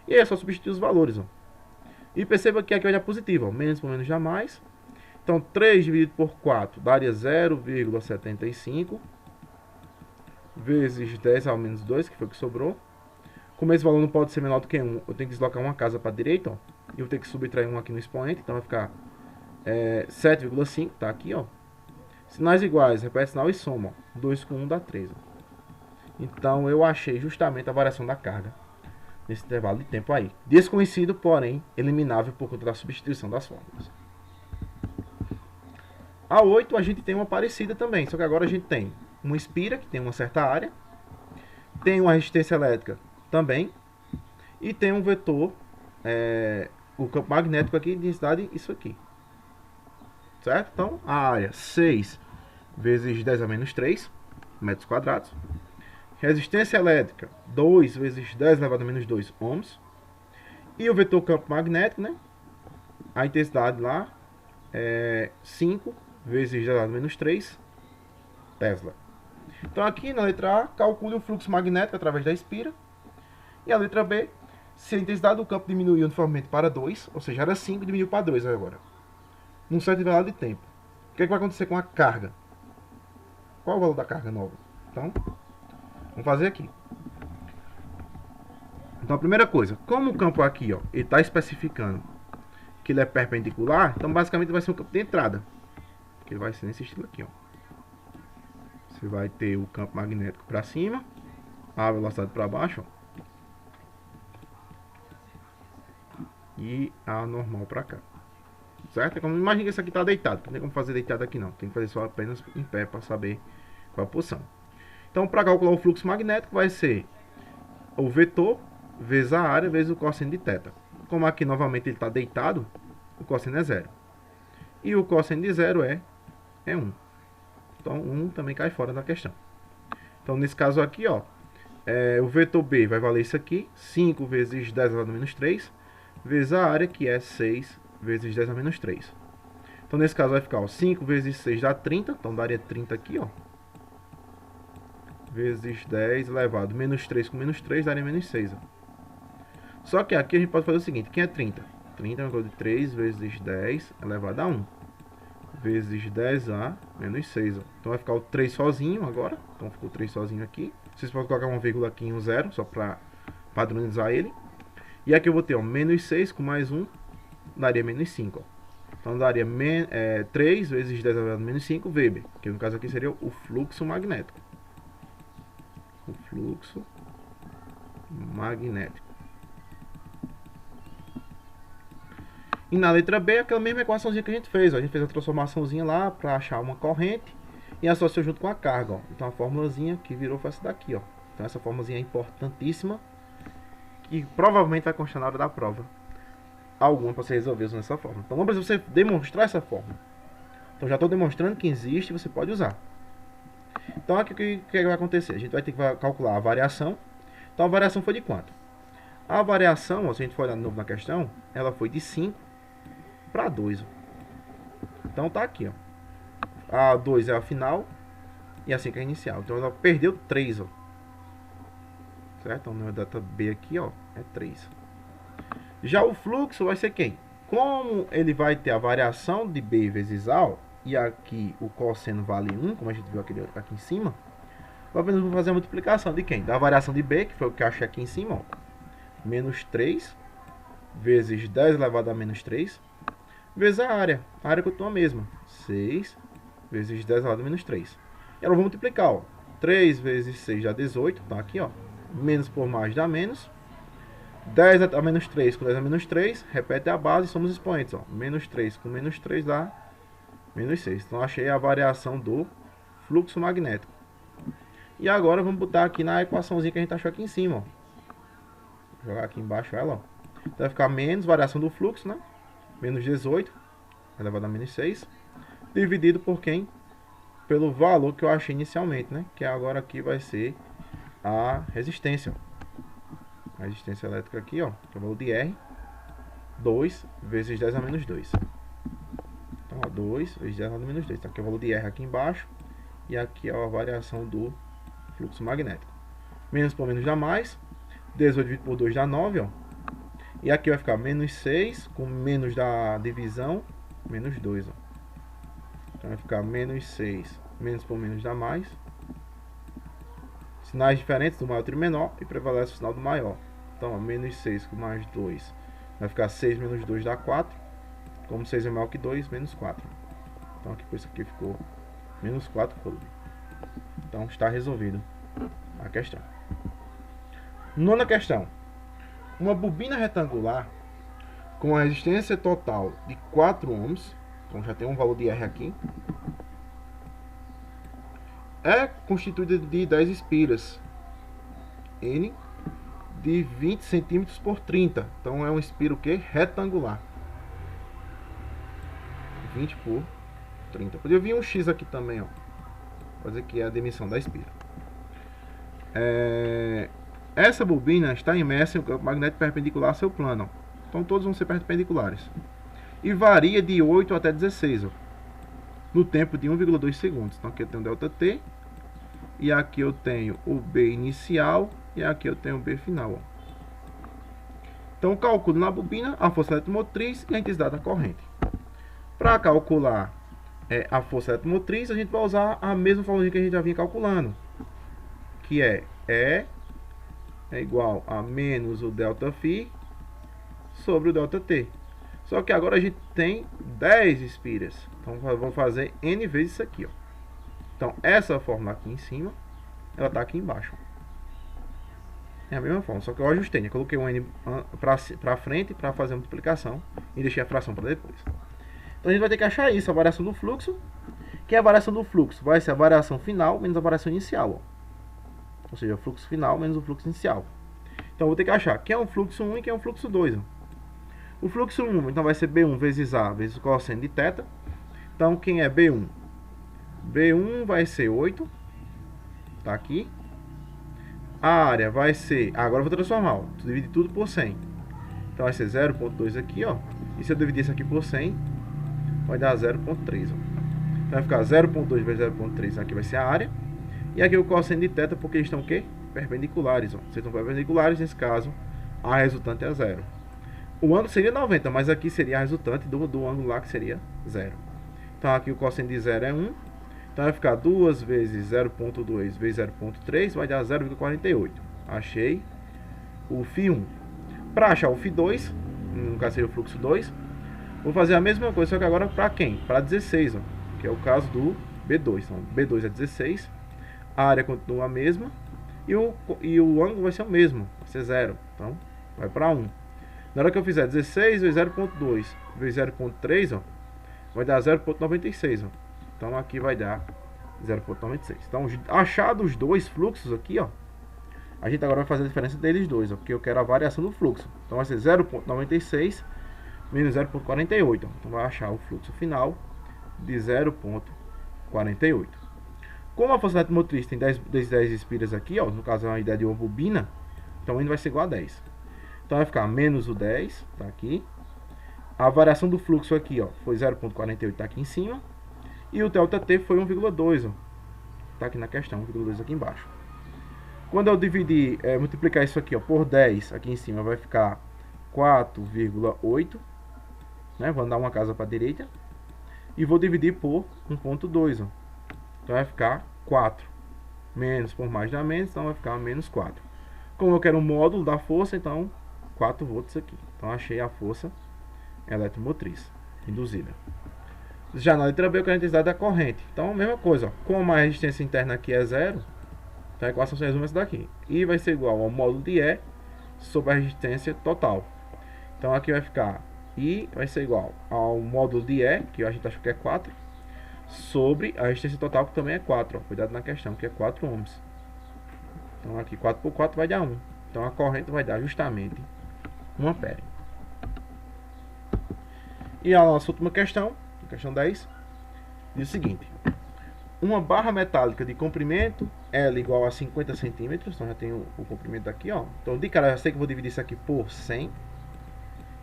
E aí é só substituir os valores, ó. E perceba que aqui vai dar positivo, ó. Menos por menos dá mais. Então, 3 dividido por 4 daria 0,75 vezes 10 ao menos 2, que foi o que sobrou. Como esse valor não pode ser menor do que 1, eu tenho que deslocar uma casa para a direita, ó. E eu tenho que subtrair 1 aqui no expoente, então vai ficar 7,5, tá aqui, ó. Sinais iguais, repete sinal e soma, ó. 2 com 1 dá 3, ó. Então, eu achei justamente a variação da carga nesse intervalo de tempo aí. Desconhecido, porém, eliminável por conta da substituição das fórmulas. A 8 a gente tem uma parecida também, só que agora a gente tem uma espira, que tem uma certa área, tem uma resistência elétrica também, e tem um vetor, o campo magnético aqui, de densidade, isso aqui. Certo? Então, a área 6 vezes 10 a menos 3 metros quadrados. Resistência elétrica, 2 vezes 10 elevado a menos 2 ohms. E o vetor campo magnético, né? A intensidade lá é 5 vezes 10 elevado a menos 3 Tesla. Então aqui na letra A, calcule o fluxo magnético através da espira. E a letra B, se a intensidade do campo diminuiu uniformemente para 2, ou seja, era 5, diminuiu para 2 agora, num certo intervalo de tempo. O que vai acontecer com a carga? Qual o valor da carga nova? Então, vamos fazer aqui. Então a primeira coisa, como o campo aqui, ó, ele está especificando que ele é perpendicular, então basicamente vai ser um campo de entrada. Que vai ser nesse estilo aqui, ó. Você vai ter o campo magnético para cima, a velocidade para baixo, ó, e a normal para cá. Certo? É como, imagina que isso aqui está deitado. Não tem como fazer deitado aqui não. Tem que fazer só apenas em pé para saber qual a posição. Então, para calcular o fluxo magnético, vai ser o vetor vezes a área vezes o cosseno de θ. Como aqui novamente ele está deitado, o cosseno é 0. E o cosseno de 0 é 1. Então 1 também cai fora da questão. Então nesse caso aqui, ó, o vetor B vai valer isso aqui, 5 vezes 10 elevado a menos 3, vezes a área, que é 6 vezes 10 a menos 3. Então nesse caso vai ficar, ó, 5 vezes 6 dá 30, então daria 30 aqui, ó. Vezes 10 elevado a menos 3 com menos 3 daria menos 6, ó. Só que aqui a gente pode fazer o seguinte, quem é 30? 30 é uma coisa de 3 vezes 10 elevado a 1. Vezes 10a menos 6. Ó. Então vai ficar o 3 sozinho agora. Então ficou o 3 sozinho aqui. Vocês podem colocar uma vírgula aqui em um 0, só para padronizar ele. E aqui eu vou ter, ó, menos 6 com mais 1, daria menos 5. Ó. Então daria 3 vezes 10 elevado a menos 5 Weber. Que no caso aqui seria o fluxo magnético. O fluxo magnético. E na letra B, aquela mesma equaçãozinha que a gente fez. Ó. A gente fez a transformaçãozinha lá para achar uma corrente e associou junto com a carga. Ó. Então a formulazinha que virou foi essa daqui. Ó. Então essa formulazinha é importantíssima e provavelmente vai constar na hora da prova alguma para você resolver usando essa forma. Então não precisa você demonstrar essa forma. Então já estou demonstrando que existe e você pode usar. Então aqui o que vai acontecer? A gente vai ter que calcular a variação. Então a variação foi de quanto? A variação, ó, se a gente for olhar de novo na questão, ela foi de 5 para 2. Então tá aqui, ó. A 2 é a final e a 5 é a inicial. Então ela perdeu 3, ó. Certo? Então a data B aqui, ó, é 3. Já o fluxo vai ser quem? Como ele vai ter a variação de B vezes A, ó, e aqui o cosseno vale 1, como a gente viu aqui em cima, eu apenas vou fazer a multiplicação de quem? Da variação de B, que foi o que eu achei aqui em cima, ó. Menos 3 vezes 10 elevado a menos 3 vezes a área. A área continua a mesma. 6 vezes 10 elevado a menos 3. E agora eu vou multiplicar, ó. 3 vezes 6 dá 18. Então aqui, ó. Menos por mais dá menos. 10 a menos 3 com 10 a menos 3. Repete a base e somos expoentes, ó. Menos 3 com menos 3 dá menos 6. Então achei a variação do fluxo magnético. E agora vamos botar aqui na equaçãozinha que a gente achou aqui em cima, ó. Vou jogar aqui embaixo ela, ó. Então vai ficar menos variação do fluxo, né? Menos 18 elevado a menos 6, dividido por quem? Pelo valor que eu achei inicialmente, né? Que agora aqui vai ser a resistência. A resistência elétrica aqui, ó, que é o valor de R, 2 vezes 10 a menos 2. Então, ó, 2 vezes 10 a menos 2. Então, aqui é o valor de R aqui embaixo. E aqui é a variação do fluxo magnético. Menos por menos dá mais. 18 dividido por 2 dá 9, ó. E aqui vai ficar menos 6 com menos da divisão, menos 2. Ó. Então vai ficar menos 6, menos por menos dá mais. Sinais diferentes do maior e menor e prevalece o sinal do maior. Então, ó, menos 6 com mais 2 vai ficar 6 menos 2 dá 4. Como 6 é maior que 2, menos 4. Então aqui, isso aqui ficou menos 4 coulomb. Então está resolvido a questão. Nona questão. Uma bobina retangular com a resistência total de 4 ohms, então já tem um valor de R aqui, é constituída de 10 espiras N de 20 centímetros por 30. Então é um espira o quê? Retangular. 20 por 30. Podia vir um X aqui também, ó. Fazer que é a dimensão da espira. Essa bobina está imersa em um campo magnético perpendicular ao seu plano. Ó. Então todos vão ser perpendiculares. E varia de 8 até 16, ó, no tempo de 1,2 segundos. Então aqui tem um ΔT e aqui eu tenho o B inicial e aqui eu tenho o B final. Ó. Então, calculo na bobina a força eletromotriz e a intensidade da corrente. Para calcular a força eletromotriz, a gente vai usar a mesma fórmula que a gente já vinha calculando, que é E é igual a menos o ΔΦ sobre o ΔT. Só que agora a gente tem 10 espiras. Então, vamos fazer N vezes isso aqui. Ó. Então, essa fórmula aqui em cima, ela está aqui embaixo. É a mesma forma, só que eu ajustei, né? Coloquei um N para frente para fazer a multiplicação e deixei a fração para depois. Então a gente vai ter que achar isso, a variação do fluxo, que a variação do fluxo vai ser a variação final menos a variação inicial. Ó. Ou seja, o fluxo final menos o fluxo inicial. Então eu vou ter que achar quem é o fluxo 1 e quem é o fluxo 2. Ó. O fluxo 1, então vai ser B1 vezes A vezes o cosseno de θ. Então quem é B1? B1 vai ser 8. Tá aqui. A área vai ser... Agora eu vou transformar, ó. Dividir tudo por 100. Então vai ser 0,2 aqui, ó. E se eu dividir isso aqui por 100, vai dar 0,3, ó. Então vai ficar 0,2 vezes 0,3, aqui vai ser a área. E aqui o cosseno de θ, porque eles estão o quê? Perpendiculares, ó. Se estão perpendiculares, nesse caso, a resultante é 0. O ângulo seria 90, mas aqui seria a resultante do ângulo lá, que seria 0. Então aqui o cosseno de 0 é 1. Então vai ficar 2 vezes 0,2 vezes 0,3 vai dar 0,48. Achei o φ1. Para achar o φ2, no caso seria o fluxo 2, vou fazer a mesma coisa, só que agora para quem? Para 16, ó, que é o caso do B2. Então B2 é 16, a área continua a mesma e o ângulo vai ser o mesmo, vai ser 0. Então vai para 1. Na hora que eu fizer 16 vezes 0,2 vezes 0,3, ó, vai dar 0,96, ó. Então aqui vai dar 0,96. Então, achados os dois fluxos aqui, ó, a gente agora vai fazer a diferença deles dois, ó, porque eu quero a variação do fluxo. Então vai ser 0,96 menos 0,48. Então vai achar o fluxo final de 0,48. Como a força eletromotriz tem 10 espiras aqui, ó, no caso é uma ideia de uma bobina, então N vai ser igual a 10. Então vai ficar menos o 10, tá aqui. A variação do fluxo aqui, ó, foi 0,48, tá aqui em cima. E o ΔT foi 1,2, ó. Tá aqui na questão, 1,2 aqui embaixo. Quando eu dividir, multiplicar isso aqui, ó, por 10, aqui em cima vai ficar 4,8, né? Vou andar uma casa para a direita. E vou dividir por 1,2, ó. Então vai ficar 4. Menos por mais dá menos, então vai ficar menos 4. Como eu quero um módulo da força, então 4 volts aqui. Então achei a força eletromotriz induzida. Já na letra B eu quero a intensidade da corrente. Então a mesma coisa, ó. Como a resistência interna aqui é 0, então a equação se resume essa daqui. I vai ser igual ao módulo de E sobre a resistência total. Então aqui vai ficar I vai ser igual ao módulo de E, que a gente achou que é 4, sobre a resistência total, que também é 4. Ó. Cuidado na questão, que é 4 ohms. Então aqui 4 por 4 vai dar 1. Então a corrente vai dar justamente 1 ampere. E a nossa última questão, questão 10, diz o seguinte: uma barra metálica de comprimento L igual a 50 centímetros, então já tenho o comprimento aqui, ó. Então de cara eu sei que vou dividir isso aqui por 100,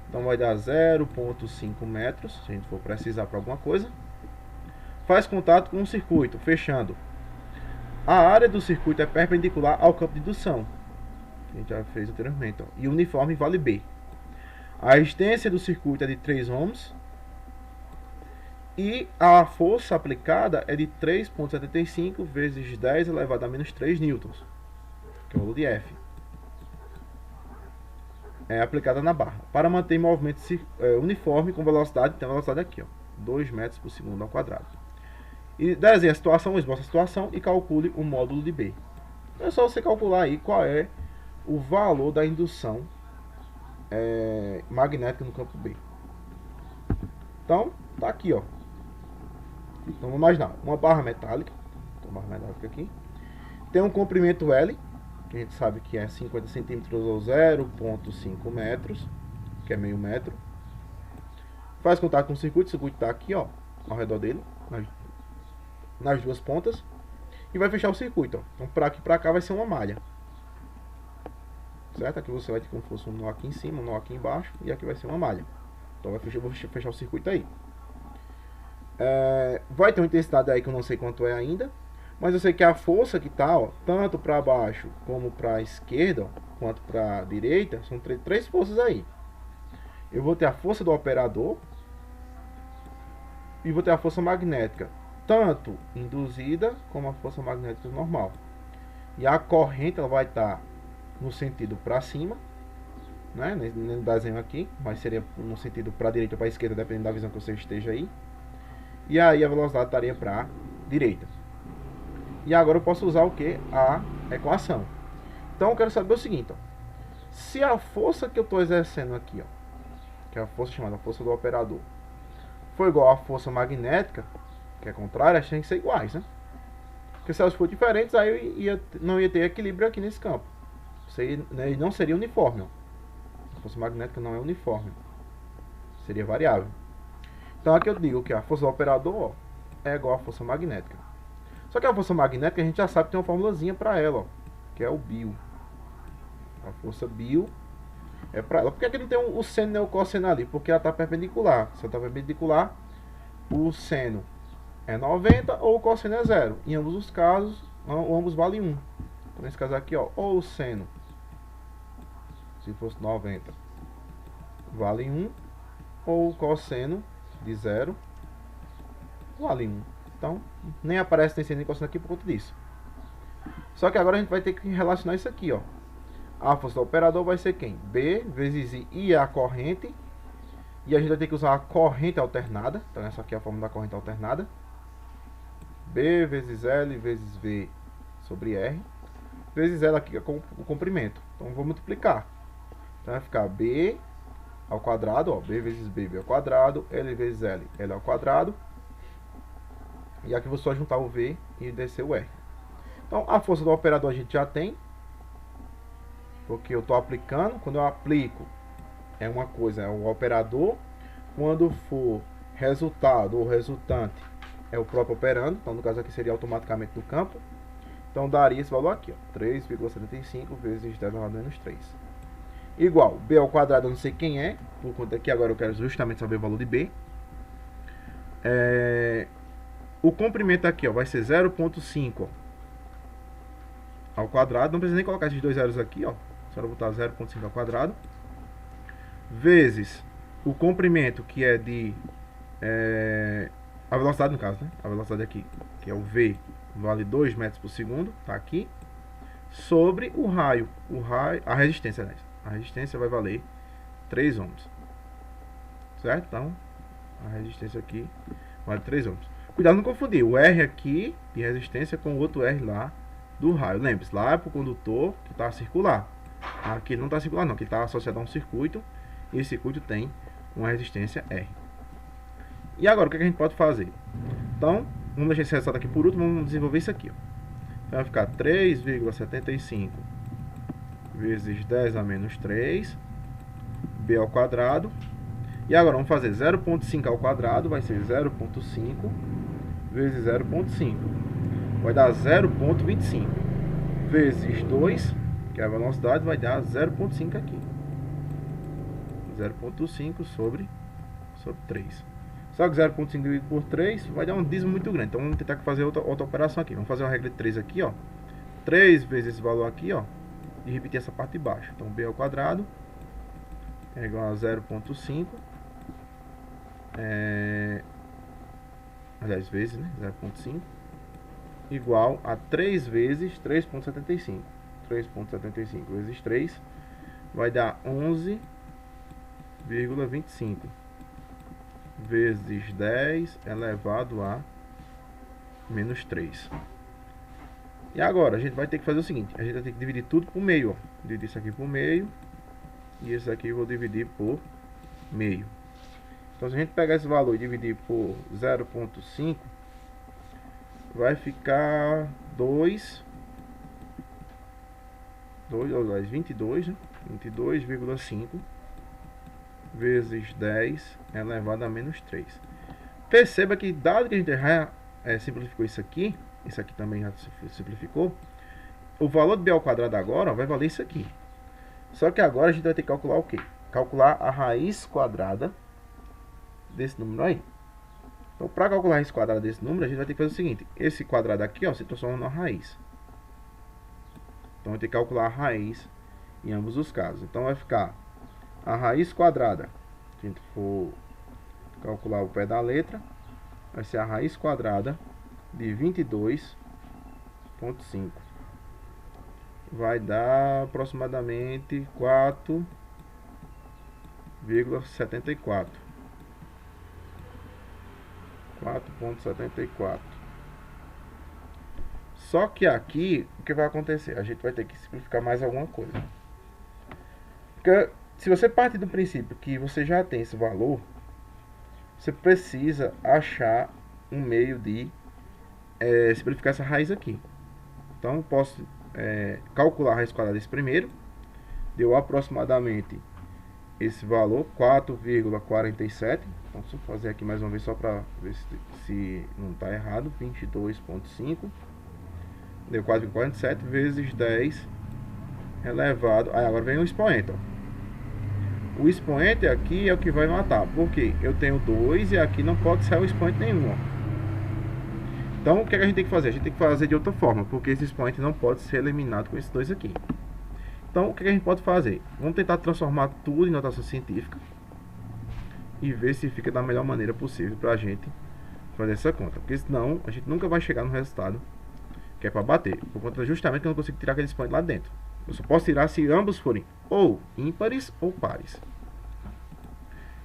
então vai dar 0,5 metros, se a gente for precisar para alguma coisa. Faz contato com um circuito, fechando. A área do circuito é perpendicular ao campo de indução, que a gente já fez anteriormente, ó. E o uniforme vale B. A resistência do circuito é de 3 ohms. E a força aplicada é de 3,75 vezes 10 elevado a menos 3 newtons, que é o valor de F. É aplicada na barra. Para manter movimento uniforme com velocidade, tem a velocidade aqui, ó, 2 metros por segundo ao quadrado. E desenhe a situação, esboça a situação e calcule o módulo de B. Então é só você calcular aí qual é o valor da indução magnética no campo B. Então, tá aqui, ó. Então vamos imaginar, uma barra metálica, aqui, tem um comprimento L, que a gente sabe que é 50 centímetros ou 0,5 metros, que é meio metro. Faz contato com o circuito está aqui, ó, ao redor dele, nas duas pontas, e vai fechar o circuito, ó. Então para aqui para cá vai ser uma malha, certo? Aqui você vai ter como se fosse um nó aqui em cima, um nó aqui embaixo, e aqui vai ser uma malha. Então vou fechar o circuito aí. Vai ter uma intensidade aí que eu não sei quanto é ainda. Mas eu sei que a força que tá, ó, tanto para baixo como para a esquerda, ó, quanto para a direita, são três forças aí. Eu vou ter a força do operador e vou ter a força magnética, tanto induzida como a força magnética normal. E a corrente ela vai estar no sentido para cima, né, no desenho aqui, mas seria no sentido para a direita ou para a esquerda, dependendo da visão que você esteja aí. E aí a velocidade estaria para a direita. E agora eu posso usar o que? A equação. Então eu quero saber o seguinte, ó. Se a força que eu estou exercendo aqui, ó, que é a força chamada força do operador, for igual à força magnética, que é contrária, elas têm que ser iguais, né? Porque se elas forem diferentes, aí não ia ter equilíbrio aqui nesse campo. Não seria uniforme, ó. A força magnética não é uniforme. Seria variável. Então aqui eu digo que a força do operador, ó, é igual à força magnética. Só que a força magnética a gente já sabe que tem uma formulazinha para ela, ó, que é o bio. A força bio é para ela. Por que aqui não tem o seno nem o cosseno ali? Porque ela está perpendicular. Se ela está perpendicular, o seno é 90 ou o cosseno é 0. Em ambos os casos, ambos valem 1. Então nesse caso aqui, ó, ou o seno, se fosse 90, vale 1, ou o cosseno de 0 vale 1. Então, nem aparece nem seno nem cosseno aqui por conta disso. Só que agora a gente vai ter que relacionar isso aqui, ó. A força do operador vai ser quem? B vezes I é a corrente. E a gente vai ter que usar a corrente alternada. Então essa aqui é a fórmula da corrente alternada. B vezes L vezes V sobre R. Vezes L aqui é o comprimento. Então vou multiplicar. Então vai ficar B ao quadrado, ó. B vezes B, B ao quadrado. L vezes L, L ao quadrado. E aqui vou só juntar o V e descer o R. Então a força do operador a gente já tem. Porque eu estou aplicando. Quando eu aplico, é uma coisa, é o operador. Quando for resultado ou resultante, é o próprio operando. Então no caso aqui seria automaticamente no campo. Então daria esse valor aqui, ó, 3,75 vezes 10 elevado a menos 3. Igual, B ao quadrado eu não sei quem é. Por conta que agora eu quero justamente saber o valor de B. O comprimento aqui, ó, vai ser 0,5 ao quadrado. Não precisa nem colocar esses dois zeros aqui, ó. Só botar 0,5 ao quadrado. Vezes o comprimento, que é de... a velocidade, no caso, né? A velocidade aqui, que é o V, vale 2 metros por segundo. Tá aqui. Sobre o raio. A resistência, né? A resistência vai valer 3 ohms. Certo? Então, a resistência aqui vale 3 ohms. Cuidado não confundir o R aqui de resistência com o outro R lá do raio. Lembre-se, lá é para o condutor que está circular. Aqui não está circular não, que está associado a um circuito. E esse circuito tem uma resistência R. E agora, o que a gente pode fazer? Então, vamos deixar esse resultado aqui por último, vamos desenvolver isso aqui, ó. Então vai ficar 3,75 vezes 10 a menos 3, B ao quadrado. E agora vamos fazer 0,5 ao quadrado, vai ser 0,5 vezes 0,5. Vai dar 0,25 vezes 2, que é a velocidade, vai dar 0,5 aqui. 0,5 sobre 3. Só que 0,5 dividido por 3 vai dar um dízimo muito grande. Então vamos tentar fazer outra operação aqui. Vamos fazer uma regra de 3 aqui, ó. 3 vezes esse valor aqui, ó. E repetir essa parte de baixo. Então B ao quadrado é igual a 0,5. Aliás, vezes, né? 0,5. Igual a 3 vezes 3,75. 3,75 vezes 3 vai dar 11,25 vezes 10 elevado a menos 3. E agora a gente vai ter que fazer o seguinte: a gente vai ter que dividir tudo por meio, ó. Dividir isso aqui por meio. E esse aqui eu vou dividir por meio. Então se a gente pegar esse valor e dividir por 0,5, vai ficar 22, né? 22,5 vezes 10 elevado a menos 3. Perceba que, dado que a gente já simplificou isso aqui também já simplificou, o valor de B ao quadrado agora, ó, vai valer isso aqui. Só que agora a gente vai ter que calcular o quê? Calcular a raiz quadrada desse número aí. Então, para calcular a raiz quadrada desse número, a gente vai ter que fazer o seguinte. Esse quadrado aqui, ó, se transforma numa raiz. Então, vai ter que calcular a raiz em ambos os casos. Então, vai ficar a raiz quadrada. Se a gente for calcular o pé da letra, vai ser a raiz quadrada de 22,5. Vai dar aproximadamente 4,74. 4,74. Só que aqui, o que vai acontecer? A gente vai ter que simplificar mais alguma coisa. Porque se você parte do princípio que você já tem esse valor, você precisa achar um meio de simplificar essa raiz aqui. Então, eu posso calcular a raiz quadrada desse primeiro. Deu aproximadamente esse valor, 4,47. Então, se eu fazer aqui mais uma vez só para ver se não está errado, 22,5. Deu 4,47 vezes 10 elevado. Aí agora vem o expoente, ó. O expoente aqui é o que vai matar, porque eu tenho 2 e aqui não pode ser o expoente nenhum, ó. Então, o que a gente tem que fazer? A gente tem que fazer de outra forma, porque esse expoente não pode ser eliminado com esses dois aqui. Então, o que a gente pode fazer? Vamos tentar transformar tudo em notação científica e ver se fica da melhor maneira possível para a gente fazer essa conta. Porque senão, a gente nunca vai chegar no resultado que é para bater. Por conta justamente que eu não consigo tirar aquele expoente lá dentro. Eu só posso tirar se ambos forem ou ímpares ou pares.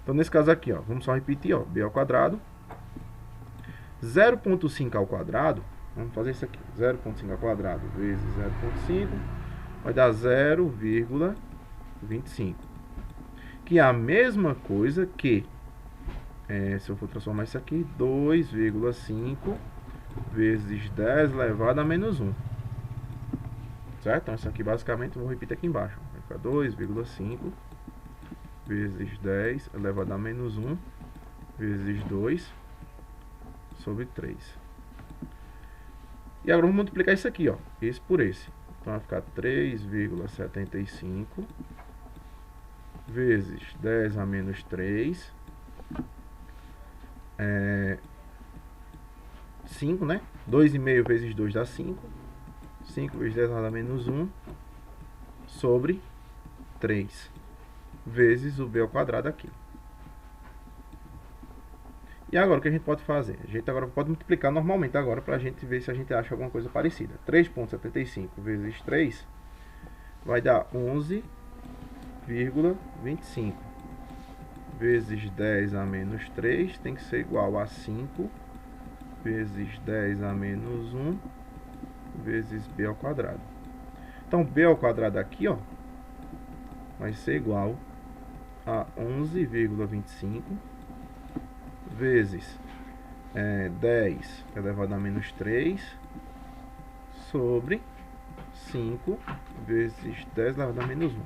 Então, nesse caso aqui, ó, vamos só repetir, ó, b ao quadrado. 0,5 ao quadrado, vamos fazer isso aqui, 0,5 ao quadrado vezes 0,5 vai dar 0,25, que é a mesma coisa que, se eu for transformar isso aqui, 2,5 vezes 10 elevado a menos 1, certo? Então isso aqui basicamente, eu vou repetir aqui embaixo, vai ficar 2,5 vezes 10 elevado a menos 1 vezes 2 sobre 3. E agora vamos multiplicar isso aqui, ó, esse por esse. Então vai ficar 3,75 vezes 10 a menos 3. 5, né? 2,5 vezes 2 dá 5. 5 vezes 10 dá menos 1 sobre 3 vezes o b ao quadrado aqui. E agora o que a gente pode fazer? A gente agora pode multiplicar normalmente agora para a gente ver se a gente acha alguma coisa parecida. 3,75 vezes 3 vai dar 11,25 vezes 10 a menos 3 tem que ser igual a 5 vezes 10 a menos 1 vezes b ao quadrado. Então b ao quadrado aqui, ó, vai ser igual a 11,25 vezes 10 elevado a menos 3 sobre 5 vezes 10 elevado a menos 1.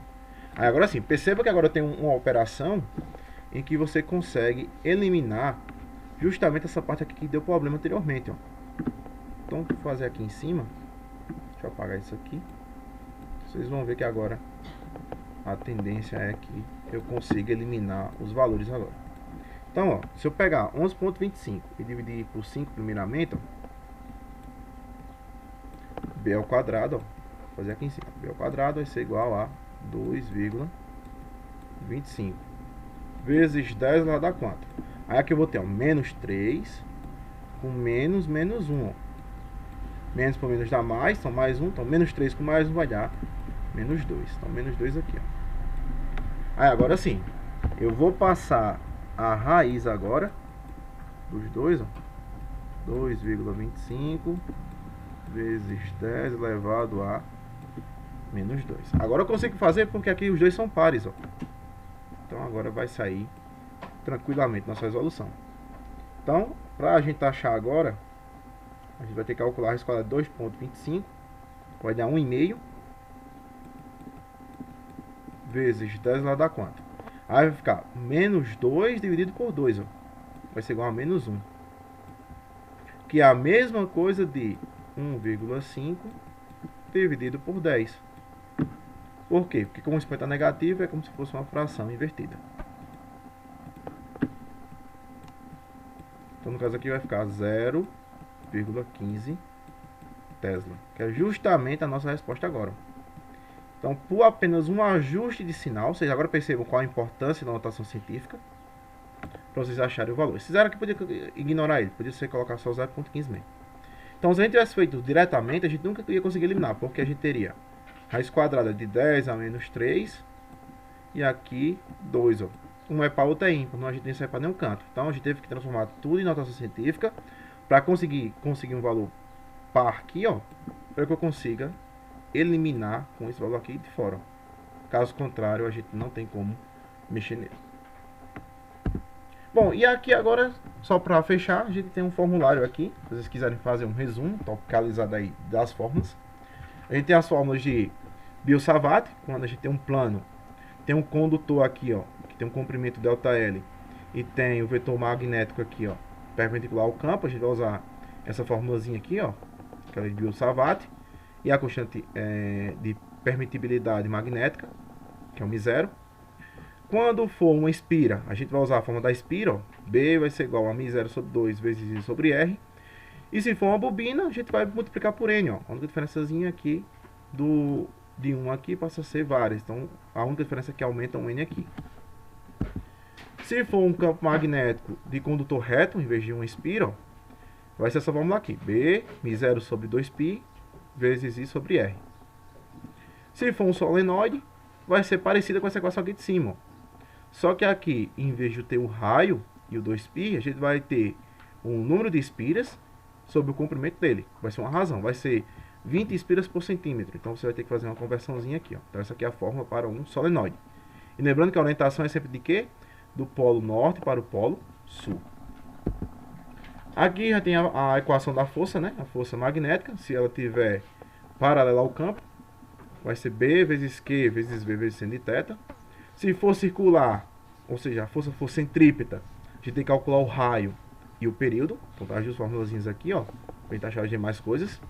Aí agora sim, perceba que agora tem uma operação em que você consegue eliminar justamente essa parte aqui que deu problema anteriormente, ó. Então, vou fazer aqui em cima. Deixa eu apagar isso aqui. Vocês vão ver que agora a tendência é que eu consiga eliminar os valores agora. Então, ó, se eu pegar 11,25 e dividir por 5 primeiramente, ó, b ao quadrado, ó, vou fazer aqui em cima, b ao quadrado vai ser igual a 2,25 vezes 10 elevado a 4. Aí aqui eu vou ter, ó, menos 3 com menos 1, ó. Menos por menos dá mais, então mais 1, então menos 3 com mais 1 vai dar menos 2. Então menos 2 aqui, ó. Aí agora sim, eu vou passar a raiz agora dos dois, ó, 2,25 vezes 10 elevado a menos 2. Agora eu consigo fazer porque aqui os dois são pares, ó. Então agora vai sair tranquilamente nossa resolução. Então, para a gente achar agora, a gente vai ter que calcular a raiz quadrada de 2,25, vai dar 1,5 vezes 10 elevado a 4. Aí vai ficar menos 2 dividido por 2, ó. Vai ser igual a menos 1. Que é a mesma coisa de 1,5 dividido por 10. Por quê? Porque como o expoente é negativo, é como se fosse uma fração invertida. Então no caso aqui vai ficar 0,15 Tesla, que é justamente a nossa resposta agora. Então, por apenas um ajuste de sinal, ou seja, agora percebam qual a importância da notação científica, para vocês acharem o valor. Se fizeram aqui, podia ignorar ele, podia ser colocar só 0,15 mesmo. Então, se a gente tivesse feito diretamente, a gente nunca ia conseguir eliminar, porque a gente teria raiz quadrada de 10 a menos 3, e aqui 2, ó. Um é para outra é ímpar, não a gente nem sai para nenhum canto. Então, a gente teve que transformar tudo em notação científica, para conseguir um valor par aqui, ó, para que eu consiga eliminar com esse valor aqui de fora. Caso contrário, a gente não tem como mexer nele. Bom, e aqui agora, só para fechar, a gente tem um formulário aqui. Se vocês quiserem fazer um resumo topicalizado aí das fórmulas. A gente tem as fórmulas de Biot-Savart, quando a gente tem um plano, tem um condutor aqui, ó, que tem um comprimento ΔL, e tem o vetor magnético aqui, ó, perpendicular ao campo. A gente vai usar essa formulazinha aqui, ó, que é de Biot-Savart, e a constante de permitibilidade magnética, que é o μ0. Quando for uma espira, a gente vai usar a forma da espira, ó, B vai ser igual a μ0 sobre 2 vezes I sobre R. E se for uma bobina, a gente vai multiplicar por N, ó. A única diferençazinha aqui de 1 aqui passa a ser várias. Então, a única diferença é que aumenta um N aqui. Se for um campo magnético de condutor reto, em vez de uma espira, ó, vai ser essa fórmula aqui. B, μ0 sobre 2π, vezes I sobre R. Se for um solenoide, vai ser parecida com essa equação aqui de cima, ó. Só que aqui, em vez de ter o raio e o 2π, a gente vai ter um número de espiras sobre o comprimento dele. Vai ser uma razão, vai ser 20 espiras por centímetro. Então você vai ter que fazer uma conversãozinha aqui, ó. Então essa aqui é a fórmula para um solenoide. E lembrando que a orientação é sempre de quê? Do polo norte para o polo sul. Aqui já tem a equação da força, né? A força magnética. Se ela tiver paralela ao campo, vai ser B vezes Q vezes V vezes sin de θ. Se for circular, ou seja, a força for centrípeta, a gente tem que calcular o raio e o período. Então, tá as duas formulazinhas aqui, ó, para gente achar de mais coisas.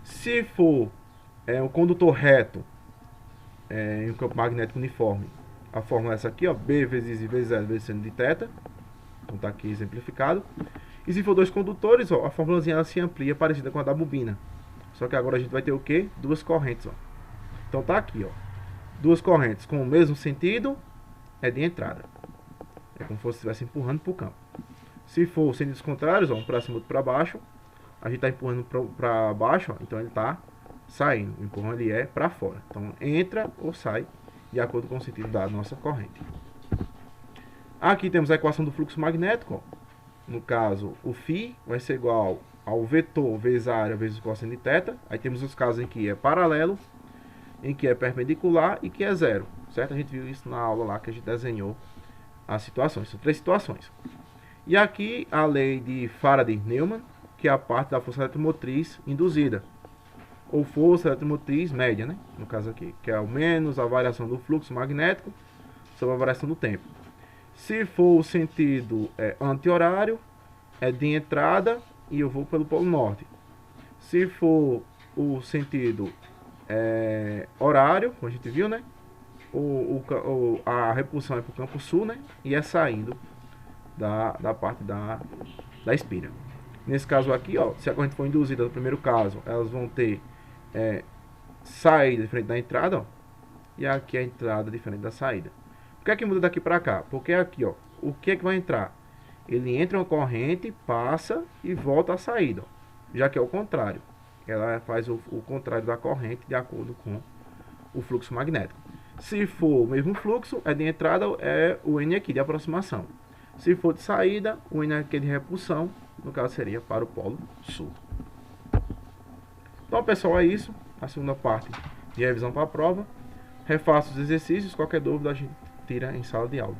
Se for um condutor reto em um campo magnético uniforme, a fórmula é essa aqui, ó, B vezes I vezes L vezes sin de θ. Então, tá aqui exemplificado. E se for dois condutores, ó, a formulazinha ela se amplia, parecida com a da bobina. Só que agora a gente vai ter o quê? Duas correntes, ó. Então, tá aqui, ó. Duas correntes com o mesmo sentido é de entrada. É como se estivesse empurrando para o campo. Se for sentidos contrários, ó, um para cima e outro para baixo, a gente está empurrando para baixo, ó, então ele está saindo. O empurrão ele é para fora. Então entra ou sai de acordo com o sentido da nossa corrente. Aqui temos a equação do fluxo magnético. Ó. No caso, o φ vai ser igual ao vetor vezes a área vezes o cosseno de θ. Aí temos os casos em que é paralelo, em que é perpendicular e que é zero, certo? A gente viu isso na aula lá que a gente desenhou as situações, são três situações. E aqui a lei de Faraday-Neumann, que é a parte da força eletromotriz induzida, ou força eletromotriz média, né? No caso aqui, que é o menos a variação do fluxo magnético sobre a variação do tempo. Se for o sentido anti-horário, é de entrada e eu vou pelo polo norte. Se for o sentido horário, como a gente viu, né? A repulsão é para o campo sul, né? E é saindo da parte da espira. Nesse caso aqui, ó, se a corrente for induzida no primeiro caso, elas vão ter saída diferente da entrada, ó, e aqui a entrada diferente da saída. Por que é que muda daqui para cá? Porque aqui, ó, o que é que vai entrar? Ele entra uma corrente, passa e volta à saída, ó, já que é o contrário. Ela faz o contrário da corrente de acordo com o fluxo magnético. Se for o mesmo fluxo, é de entrada, é o N aqui de aproximação. Se for de saída, o N aqui de repulsão, no caso seria para o polo sul. Então, pessoal, é isso. A segunda parte de revisão para a prova. Refaça os exercícios. Qualquer dúvida a gente tira em sala de aula.